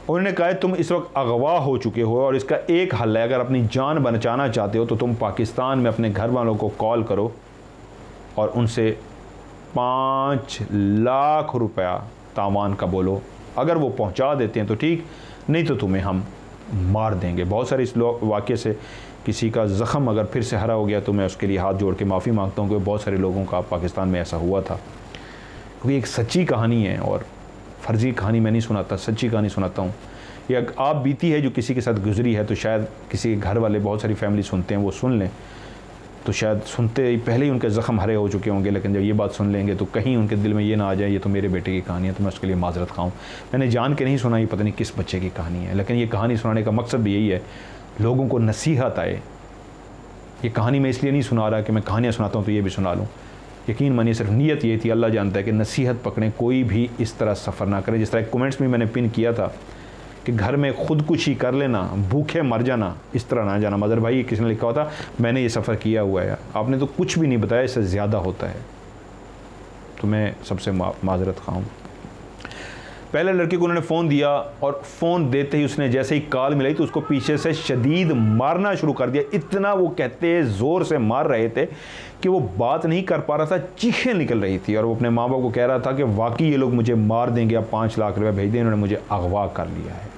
उन्होंने कहा तुम इस वक्त अगवा हो चुके हो और इसका एक हल है, अगर अपनी जान बचाना चाहते हो तो तुम पाकिस्तान में अपने घर वालों को कॉल करो और उनसे 5 लाख रुपया तावान का बोलो। अगर वो पहुंचा देते हैं तो ठीक, नहीं तो तुम्हें हम मार देंगे। बहुत सारे इस वाक़े से किसी का ज़ख़म अगर फिर से हरा हो गया तो मैं उसके लिए हाथ जोड़ के माफ़ी मांगता हूँ कि बहुत सारे लोगों का पाकिस्तान में ऐसा हुआ था। क्योंकि एक सच्ची कहानी है और फर्जी कहानी मैं नहीं सुनाता, सच्ची कहानी सुनाता हूँ। ये आप बीती है जो किसी के साथ गुजरी है, तो शायद किसी के घर वाले, बहुत सारी फैमिली सुनते हैं, वो सुन लें तो शायद सुनते ही पहले ही उनके ज़ख़म हरे हो चुके होंगे, लेकिन जब ये बात सुन लेंगे तो कहीं उनके दिल में ये ना आ जाए ये तो मेरे बेटे की कहानी है, तो मैं उसके लिए माजरत खाऊँ। मैंने जान के नहीं सुना, ये पता नहीं किस बच्चे की कहानी है, लेकिन ये कहानी सुनाने का मकसद भी यही है, लोगों को नसीहत आए। ये कहानी मैं इसलिए नहीं सुना रहा कि मैं कहानियाँ सुनाता हूँ तो ये भी सुना लूँ। यकीन मानिए सिर्फ नीयत ये थी, अल्लाह जानता है, कि नसीहत पकड़ें, कोई भी इस तरह सफ़र ना करे। जिस तरह कमेंट्स में मैंने पिन किया था कि घर में खुदकुशी कर लेना, भूखे मर जाना, इस तरह ना जाना। मदर भाई किसी ने लिखा होता मैंने ये सफ़र किया हुआ है, आपने तो कुछ भी नहीं बताया, इससे ज़्यादा होता है, तो मैं सबसे माजरत खाऊँ। पहले लड़के को उन्होंने फ़ोन दिया और फ़ोन देते ही उसने जैसे ही कॉल मिलाई तो उसको पीछे से शदीद मारना शुरू कर दिया। इतना वो कहते ज़ोर से मार रहे थे कि वो बात नहीं कर पा रहा था, चीखें निकल रही थी, और वो अपने माँ बाप को कह रहा था कि वाकई ये लोग मुझे मार देंगे, अब 5 लाख रुपये भेज दें, इन्होंने मुझे अगवा कर लिया है।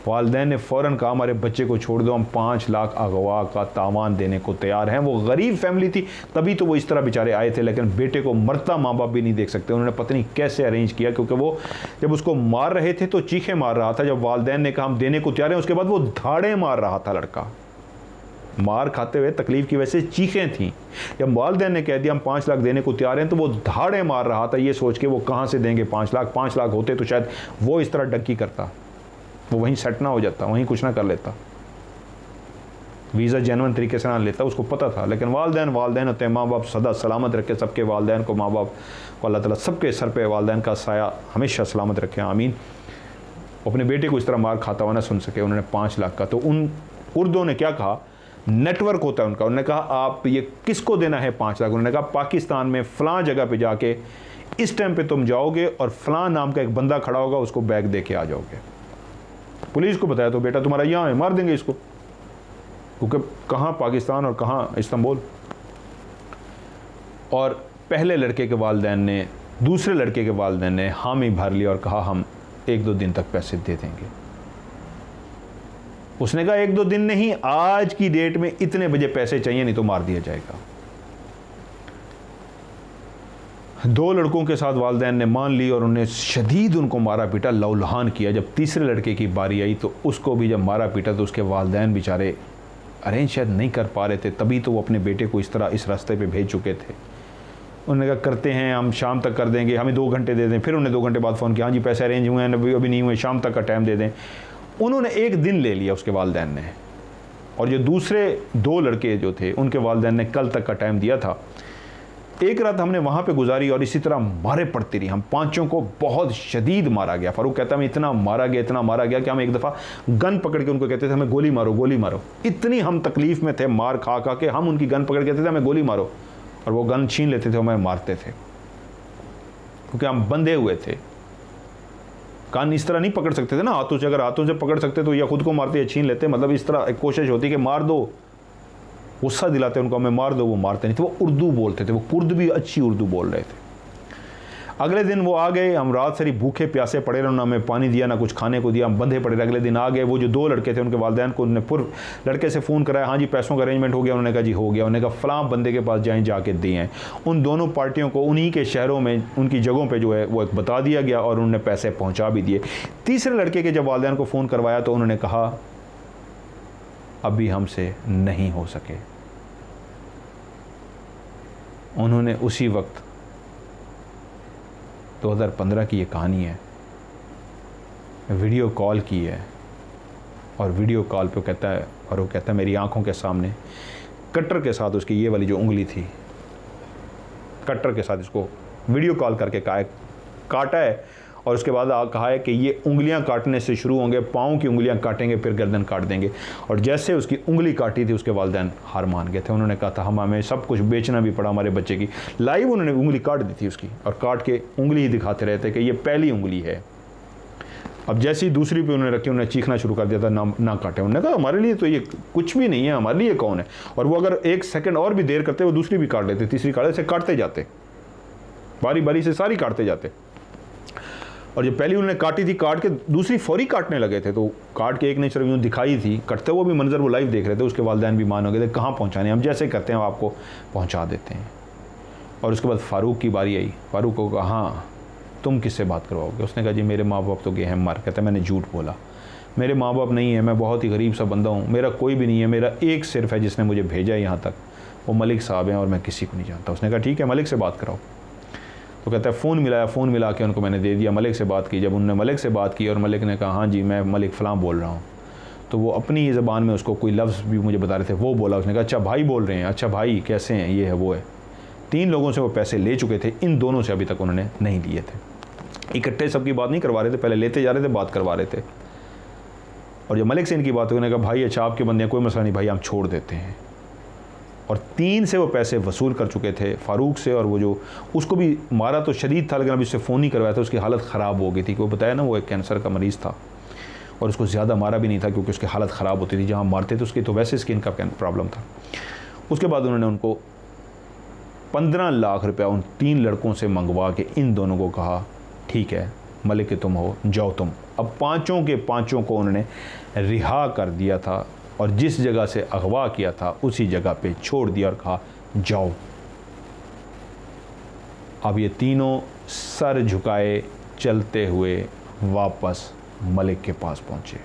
वालिदैन ने फ़ौरन कहा हमारे बच्चे को छोड़ दो, हम 5 लाख अगवा का तावान देने को तैयार हैं। वो गरीब फैमिली थी, तभी तो वो इस तरह बेचारे आए थे, लेकिन बेटे को मरता माँ बाप भी नहीं देख सकते। उन्होंने पता नहीं कैसे अरेंज किया, क्योंकि वो जब उसको मार रहे थे तो चीखें मार रहा था। जब वालिदैन ने कहा हम देने को तैयार हैं, उसके बाद वो धाड़े मार रहा था। लड़का मार खाते हुए तकलीफ़ की वजह से चीखें थीं। जब वालिदैन ने कह दिया हम 5 लाख देने को तैयार हैं, तो वो धाड़े मार रहा था, ये सोच के वो कहाँ से देंगे 5 लाख। 5 लाख होते तो शायद वो इस तरह डक्की करता, वो वहीं सेट ना हो जाता, वहीं कुछ ना कर लेता, वीज़ा जेन्युइन तरीके से ना लेता, उसको पता था। लेकिन वालिदैन होते हैं, माँ बाप सदा सलामत रखे सबके वालिदैन को, माँ बाप को अल्लाह ताला सबके सर पे वालिदैन का साया हमेशा सलामत रखे, आमीन। अपने बेटे को इस तरह मार खाता हुआ ना सुन सके। उन्होंने 5 लाख का, तो उन उर्दों ने क्या कहा, नेटवर्क होता है उनका, उन्होंने कहा आप ये किसको देना है 5 लाख। उन्होंने कहा पाकिस्तान में फ़लाँ जगह पे जाके इस टाइम पे तुम जाओगे और फ़लाँ नाम का एक बंदा खड़ा होगा, उसको बैग दे के आ जाओगे। पुलिस को बताया तो बेटा तुम्हारा यहाँ है, मार देंगे इसको, क्योंकि कहाँ पाकिस्तान और कहाँ इस्तांबुल। और पहले लड़के के वालिदैन ने, दूसरे लड़के के वालिदैन ने हामी भर लिया और कहा हम 1-2 दिन तक पैसे दे देंगे। उसने कहा 1-2 दिन नहीं, आज की डेट में इतने बजे पैसे चाहिए, नहीं तो मार दिया जाएगा। 2 लड़कों के साथ वालिदैन ने मान ली और उन्हें शदीद उनको मारा पीटा, लौलहान किया। जब तीसरे लड़के की बारी आई तो उसको भी जब मारा पीटा तो उसके वालिदैन बेचारे अरेंज शायद नहीं कर पा रहे थे, तभी तो वो अपने बेटे को इस तरह इस रास्ते पे भेज चुके थे। उन्होंने कहा करते हैं, हम शाम तक कर देंगे, हमें 2 घंटे दे दें। फिर उन्हें 2 घंटे बाद फ़ोन किया, हाँ जी पैसे अरेंज हुए हैं, अभी नहीं हुए, शाम तक का टाइम दे दें। उन्होंने 1 दिन ले लिया उसके वालिदैन ने, और जो दूसरे 2 लड़के जो थे उनके वालिदैन ने कल तक का टाइम दिया था। एक रात हमने वहाँ पे गुजारी और इसी तरह मारे पड़ती रही। हम 5 को बहुत शदीद मारा गया। फारूक कहता है मैं इतना मारा गया कि हम एक दफ़ा गन पकड़ के उनको कहते थे हमें गोली मारो, गोली मारो। इतनी हम तकलीफ़ में थे मार खा खा के, हम उनकी गन पकड़ के कहते थे हमें गोली मारो, और वो गन छीन लेते थे, हमें मारते थे, क्योंकि हम बंधे हुए थे। कान इस तरह नहीं पकड़ सकते थे ना हाथों से, अगर हाथों से पकड़ सकते तो या खुद को मारते या छीन लेते। मतलब इस तरह एक कोशिश होती कि मार दो, गुस्सा दिलाते उनको, हमें मार दो, वो मारते नहीं थे। वो उर्दू बोलते थे, वो कुर्द भी अच्छी उर्दू बोल रहे थे। अगले दिन वो आ गए, हम रात सारी भूखे प्यासे पड़े रहे, ना हमें पानी दिया ना कुछ खाने को दिया, हम बंधे पड़े रहे। अगले दिन आ गए, वो जो 2 लड़के थे उनके वालिदैन को उन्होंने पूर्व लड़के से फ़ोन कराया, हाँ जी पैसों का अरेंजमेंट हो गया। उन्होंने कहा जी हो गया। उन्होंने कहा फ़लाँ बंदे के पास जाएँ, जाके दिए। उन दोनों पार्टियों को उन्हीं के शहरों में उनकी जगहों पर जो है वो एक बता दिया गया और उन्होंने पैसे पहुँचा भी दिए। तीसरे लड़के के जब वालिदैन को फ़ोन करवाया तो उन्होंने कहा अभी हमसे नहीं हो सके। उन्होंने उसी वक्त 2015 की ये कहानी है, वीडियो कॉल की है, और वीडियो कॉल पे कहता है, और वो कहता है मेरी आंखों के सामने कटर के साथ उसकी ये वाली जो उंगली थी, कटर के साथ इसको वीडियो कॉल करके काटा है, और उसके बाद कहा है कि ये उंगलियां काटने से शुरू होंगे, पाँव की उंगलियां काटेंगे, फिर गर्दन काट देंगे। और जैसे उसकी उंगली काटी थी उसके वालिदैन हार मान गए थे। उन्होंने कहा था हमें सब कुछ बेचना भी पड़ा हमारे बच्चे की। लाइव उन्होंने उंगली काट दी थी उसकी, और काट के उंगली ही दिखाते रहते कि ये पहली उंगली है। अब जैसे ही दूसरी पे उन्होंने रखी, उन्होंने चीखना शुरू कर दिया था ना काटे। उन्होंने कहा हमारे लिए तो ये कुछ भी नहीं है, हमारे लिए कौन है। और वो अगर 1 सेकंड और भी देर करते वो दूसरी भी काट लेते, तीसरी काट, ऐसे काटते जाते, बारी बारी से सारी काटते जाते। और जो पहली उन्होंने काटी थी, काट के दूसरी फौरी काटने लगे थे, तो काट के एक ने सिर्फ यूँ दिखाई थी, कटते हुए भी मंजर वो लाइव देख रहे थे। उसके वालिदैन भी मान हो गए थे कहाँ पहुँचाने, हम जैसे करते हैं आपको पहुँचा देते हैं। और उसके बाद फ़ारूक की बारी आई। फ़ारूक को कहा हाँ तुम किससे बात करवाओगे। उसने कहा जी मेरे माँ बाप तो गए हैं मर। कहते मैंने झूठ बोला, मेरे माँ बाप नहीं है, मैं बहुत ही गरीब सा बंदा हूँ, मेरा कोई भी नहीं है, मेरा एक सिर्फ है जिसने मुझे भेजा है यहाँ तक, वो मलिक साहब हैं और मैं किसी को नहीं जानता। उसने कहा ठीक है मलिक से बात कराओ। तो कहता है फ़ोन मिलाया, फ़ोन मिला के उनको मैंने दे दिया, मलिक से बात की। जब उन्होंने मलिक से बात की और मलिक ने कहा हाँ जी मैं मलिक फ़लाँ बोल रहा हूँ, तो वो अपनी ही ज़बान में उसको कोई लफ्ज़ भी मुझे बता रहे थे, वो बोला। उसने कहा अच्छा भाई बोल रहे हैं, अच्छा भाई कैसे हैं, ये है वो है। 3 लोगों से वो पैसे ले चुके थे, इन दोनों से अभी तक उन्होंने नहीं लिए थे। इकट्ठे सबकी बात नहीं करवा रहे थे, पहले लेते जा रहे थे, बात करवा रहे थे। और जब मलिक से इनकी बात हुई, उन्होंने कहा भाई अच्छा आपके बंदे कोई मसला नहीं भाई, हम छोड़ देते हैं। और 3 से वो पैसे वसूल कर चुके थे फ़ारूक से, और वो जो उसको भी मारा तो शदीद था, लेकिन अभी उससे फ़ोन नहीं करवाया था, उसकी हालत ख़राब हो गई थी। वो बताया ना वो एक कैंसर का मरीज़ था, और उसको ज़्यादा मारा भी नहीं था क्योंकि उसकी हालत ख़राब होती थी। जहाँ मारते थे उसकी तो वैसे स्किन का प्रॉब्लम था। उसके बाद उन्होंने उनको 15 लाख रुपया उन 3 लड़कों से मंगवा के इन दोनों को कहा ठीक है मलिक तुम हो, जाओ तुम। अब 5 के 5 को उन्होंने रिहा कर दिया था, और जिस जगह से अगवा किया था उसी जगह पे छोड़ दिया और कहा जाओ। अब ये तीनों सर झुकाए चलते हुए वापस मलिक के पास पहुंचे,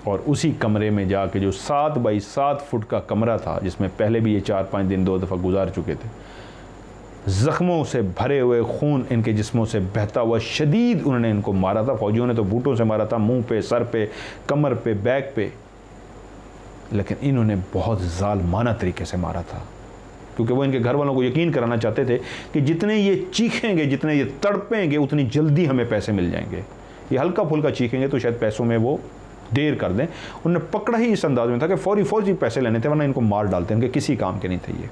और उसी कमरे में जाके जो 7 बाई 7 फुट का कमरा था, जिसमें पहले भी ये 4-5 दिन 2 दफ़ा गुजार चुके थे, ज़ख्मों से भरे हुए, खून इनके जिस्मों से बहता हुआ, शदीद उन्होंने इनको मारा था। फौजियों ने तो बूटों से मारा था, मुंह पे, सर पे, कमर पे, बैक पे, लेकिन इन्होंने बहुत ज़ालमाना तरीके से मारा था, क्योंकि वो इनके घर वालों को यकीन कराना चाहते थे कि जितने ये चीखेंगे, जितने ये तड़पेंगे, उतनी जल्दी हमें पैसे मिल जाएंगे। ये हल्का फुल्का चीखेंगे तो शायद पैसों में वो देर कर दें। उन्होंने पकड़ा ही इस अंदाज में था कि फौरी पैसे लेने थे, वरना इनको मार डालते, इनके किसी काम के नहीं थे ये।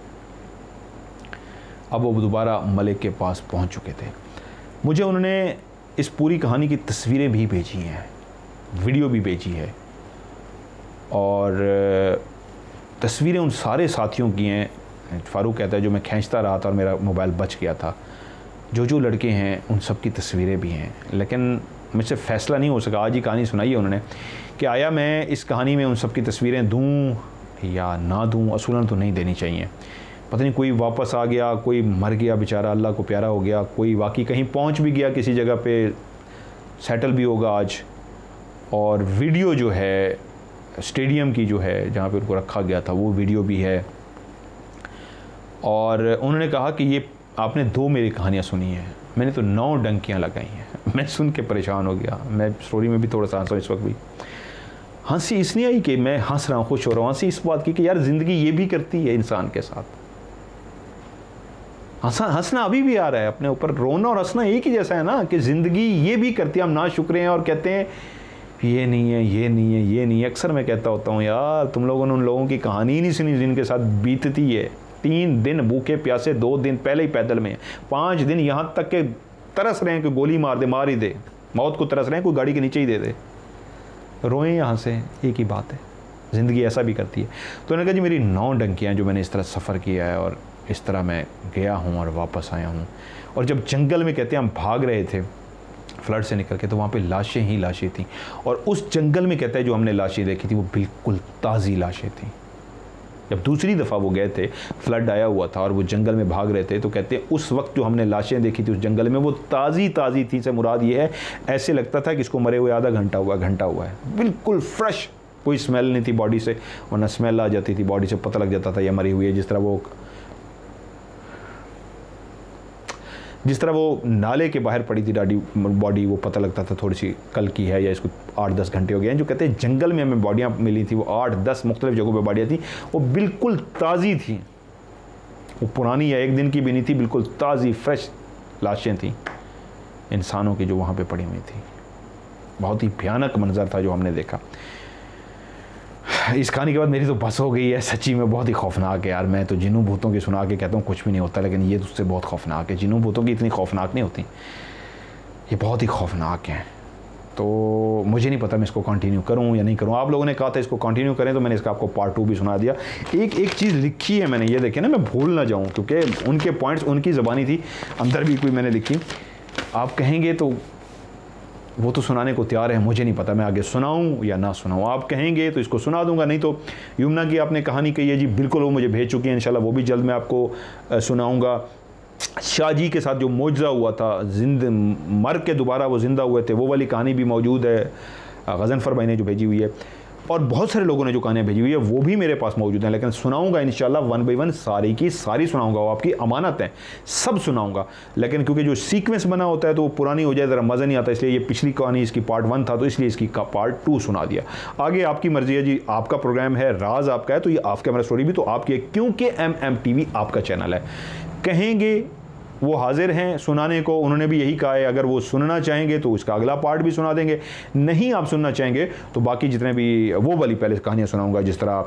अब वो दोबारा मलिक के पास पहुंच चुके थे। मुझे उन्होंने इस पूरी कहानी की तस्वीरें भी भेजी हैं, वीडियो भी भेजी है, और तस्वीरें उन सारे साथियों की हैं। फ़ारूक कहता है जो मैं खींचता रहा था और मेरा मोबाइल बच गया था, जो लड़के हैं उन सब की तस्वीरें भी हैं, लेकिन मुझसे फ़ैसला नहीं हो सका। आज ही कहानी सुनाई है उन्होंने कि आया मैं इस कहानी में उन सब की तस्वीरें दूँ या ना दूँ। असूलन तो नहीं देनी चाहिए। पता नहीं कोई वापस आ गया, कोई मर गया बेचारा, अल्लाह को प्यारा हो गया, कोई वाकई कहीं पहुंच भी गया, किसी जगह पे सेटल भी होगा आज। और वीडियो जो है स्टेडियम की जो है जहाँ पे उनको रखा गया था, वो वीडियो भी है। और उन्होंने कहा कि ये आपने 2 मेरी कहानियाँ सुनी हैं, मैंने तो 9 डंकियाँ लगाई हैं। मैं सुन के परेशान हो गया। मैं स्टोरी में भी थोड़ा सा हंसा इस वक्त भी। हंसी इसलिए आई कि मैं हंस रहा हूँ, खुश हो रहा हूँ। हंसी इस बात की कि यार ज़िंदगी ये भी करती है इंसान के साथ। हंसना अभी भी आ रहा है अपने ऊपर, रोना और हंसना एक ही जैसा है ना, कि ज़िंदगी ये भी करती है। हम नाशुक्रे हैं और कहते हैं ये नहीं है, ये नहीं है, ये नहीं है। अक्सर मैं कहता होता हूँ यार तुम लोगों ने उन लोगों की कहानी ही नहीं सुनी जिनके साथ बीतती है। 3 दिन भूखे प्यासे, 2 दिन पहले ही पैदल में, 5 दिन यहाँ तक के तरस रहे हैं कि गोली मार दे, मार ही दे, मौत को तरस रहे हैं, कोई गाड़ी के नीचे ही दे दे। रोएं यहाँ से, एक ही बात है, ज़िंदगी ऐसा भी करती है। तो उन्होंने कहा जी मेरी 9 डंकियाँ जो मैंने इस तरह सफ़र किया है और इस तरह मैं गया हूँ और वापस आया हूँ। और जब जंगल में कहते हैं हम भाग रहे थे फ्लड से निकल के, तो वहाँ पे लाशें ही लाशें थीं। और उस जंगल में कहते हैं जो हमने लाशें देखी थी वो बिल्कुल ताज़ी लाशें थीं। जब दूसरी दफ़ा वो गए थे, फ्लड आया हुआ था और वो जंगल में भाग रहे थे, तो कहते हैं उस वक्त जो हमने लाशें देखी थी उस जंगल में वो ताज़ी थी। से मुराद ये है, ऐसे लगता था कि इसको मरे हुए आधा घंटा हुआ है, बिल्कुल फ्रेश, कोई स्मेल नहीं थी बॉडी से, वरना स्मेल आ जाती थी बॉडी से, पता लग जाता था ये मरी हुई है। जिस तरह वो नाले के बाहर पड़ी थी बॉडी, वो पता लगता था थोड़ी सी कल की है या इसको 8-10 घंटे हो गए हैं। जो कहते हैं जंगल में हमें बॉडियाँ मिली थी, वो 8-10 मुख्तलिफ जगहों पे बॉडियाँ थी, वो बिल्कुल ताज़ी थी, वो पुरानी या 1 दिन की भी नहीं थी, बिल्कुल ताज़ी फ्रेश लाशें थी इंसानों की जो वहाँ पे पड़ी हुई थी। बहुत ही भयानक मंजर था जो हमने देखा। इस कहानी के बाद मेरी तो बस हो गई है, सच्ची में बहुत ही खौफनाक है यार। मैं तो जिन्हों भूतों की सुना के कहता हूँ कुछ भी नहीं होता, लेकिन ये उससे बहुत खौफनाक है। जिन्हों भूतों की इतनी खौफनाक नहीं होती, ये बहुत ही खौफनाक हैं। तो मुझे नहीं पता मैं इसको कंटिन्यू करूं या नहीं करूं। आप लोगों ने कहा था इसको कंटिन्यू करें, तो मैंने इसका आपको पार्ट 2 भी सुना दिया। एक चीज़ लिखी है मैंने, ये देखें ना, मैं भूल ना जाऊँ, क्योंकि उनके पॉइंट्स उनकी ज़बानी थी, अंदर भी कोई मैंने लिखी। आप कहेंगे तो वो तो सुनाने को तैयार है, मुझे नहीं पता मैं आगे सुनाऊं या ना सुनाऊं। आप कहेंगे तो इसको सुना दूंगा, नहीं तो यमुना की आपने कहानी कही है जी, बिल्कुल वो मुझे भेज चुकी है, इंशाल्लाह वो भी जल्द मैं आपको सुनाऊंगा। शाह जी के साथ जो मौजज़ा हुआ था, मर के दोबारा वो ज़िंदा हुए थे, वो वाली कहानी भी मौजूद है, गज़नफ़र भाई ने जो भेजी हुई है, और बहुत सारे लोगों ने जो कहानियाँ भेजी हुई है वो भी मेरे पास मौजूद हैं। लेकिन सुनाऊंगा इंशाल्लाह 1 बाय 1 सारी की सारी सुनाऊंगा, वो आपकी अमानत है, सब सुनाऊंगा। लेकिन क्योंकि जो सीक्वेंस बना होता है तो वो पुरानी हो जाए, ज़रा मज़ा नहीं आता, इसलिए ये पिछली कहानी इसकी पार्ट 1 था, तो इसलिए इसकी पार्ट 2 सुना दिया। आगे आपकी मर्ज़ी है जी, आपका प्रोग्राम है, राज आपका है, तो ये आपका मेरा स्टोरी भी तो आपकी है, क्योंकि MMTV आपका चैनल है। कहेंगे वो हाजिर हैं सुनाने को, उन्होंने भी यही कहा है, अगर वो सुनना चाहेंगे तो उसका अगला पार्ट भी सुना देंगे, नहीं आप सुनना चाहेंगे तो बाकी जितने भी वो वाली पहले कहानियाँ सुनाऊंगा। जिस तरह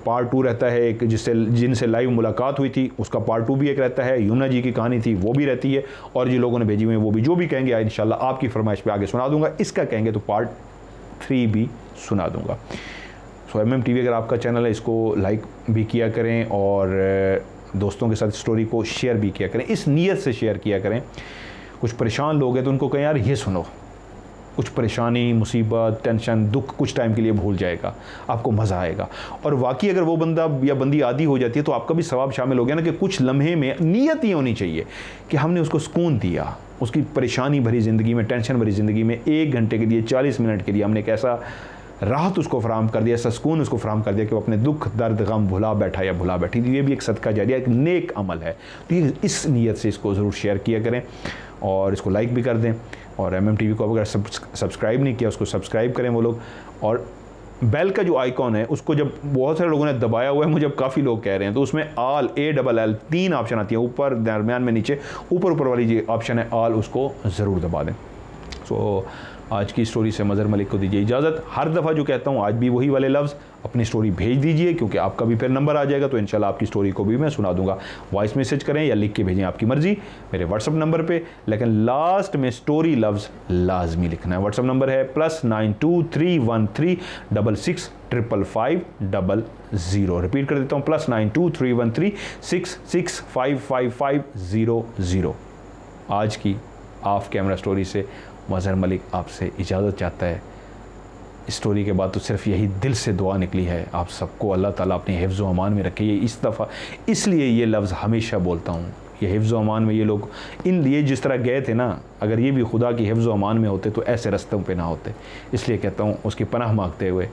पार्ट 2 रहता है एक, जिनसे लाइव मुलाकात हुई थी उसका पार्ट 2 भी एक रहता है, यमुना जी की कहानी थी वो भी रहती है, और जो लोगों ने भेजी हुई है वो भी, जो भी कहेंगे इंशाल्लाह आपकी फरमाइश पे आगे सुना दूंगा। इसका कहेंगे तो पार्ट 3 भी सुना दूंगा। सो MMTV अगर आपका चैनल है, इसको लाइक भी किया करें और दोस्तों के साथ स्टोरी को शेयर भी किया करें, इस नीयत से शेयर किया करें। कुछ परेशान लोग हैं तो उनको कहें यार ये सुनो, कुछ परेशानी, मुसीबत, टेंशन, दुख कुछ टाइम के लिए भूल जाएगा, आपको मज़ा आएगा। और वाकई अगर वो बंदा या बंदी आदी हो जाती है तो आपका भी सवाब शामिल हो गया ना, कि कुछ लम्हे में नीयत ही होनी चाहिए कि हमने उसको सुकून दिया, उसकी परेशानी भरी ज़िंदगी में, टेंशन भरी ज़िंदगी में 1 घंटे के लिए, 40 मिनट के लिए हमने एक ऐसा राहत उसको फराम कर दिया, ऐसा सुकून उसको फराम कर दिया कि वो अपने दुख दर्द गम भुला बैठा या भुला बैठी। तो ये भी एक सदका जारिया, एक नेक अमल है। तो ये इस नीयत से इसको ज़रूर शेयर किया करें और इसको लाइक भी कर दें। और MMTV को अगर सब्सक्राइब नहीं किया उसको सब्सक्राइब करें वो लोग। और बेल का जो आइकॉन है उसको जब बहुत सारे लोगों ने दबाया हुआ है, मुझे अब काफ़ी लोग कह रहे हैं, तो उसमें ALL 3 ऑप्शन आती हैं, ऊपर, दरमियान में, नीचे। ऊपर वाली जो ऑप्शन है ALL, उसको ज़रूर दबा दें। सो आज की स्टोरी से मज़हर मलिक को दीजिए इजाज़त। हर दफ़ा जो कहता हूँ आज भी वही वाले लफ्ज़, अपनी स्टोरी भेज दीजिए, क्योंकि आपका भी फिर नंबर आ जाएगा, तो इंशाल्लाह आपकी स्टोरी को भी मैं सुना दूंगा। वॉइस मैसेज करें या लिख के भेजें, आपकी मर्ज़ी, मेरे व्हाट्सअप नंबर पे। लेकिन लास्ट में स्टोरी लफ्ज़ लाजमी लिखना है। व्हाट्सअप नंबर है +923136655500। रिपीट कर देता हूँ, +923136655500। आज की ऑफ कैमरा स्टोरी से मज़हर मलिक आपसे इजाज़त चाहता है। स्टोरी के बाद तो सिर्फ यही दिल से दुआ निकली है, आप सबको अल्लाह ताला अपने हिफ्ज़ व अमान में रखे। ये इस दफ़ा इसलिए ये लफ्ज़ हमेशा बोलता हूँ, ये हिफ्ज़ व अमान में ये लोग ये जिस तरह गए थे ना, अगर ये भी खुदा की हिफ्ज़ व अमान में होते तो ऐसे रस्तों पे ना होते। इसलिए कहता हूँ उसकी पनाह मांगते हुए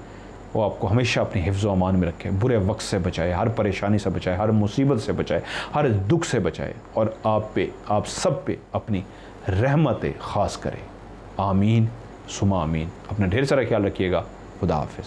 वो आपको हमेशा अपने हिफ्ज़ व अमान में रखे, बुरे वक्त से बचाए, हर परेशानी से बचाए, हर मुसीबत से बचाए, हर दुख से बचाए, और आप सब पे अपनी रहमत ख़ास करे। आमीन सुमा आमीन। अपना ढेर सारा ख्याल रखिएगा। खुदा हाफिज़।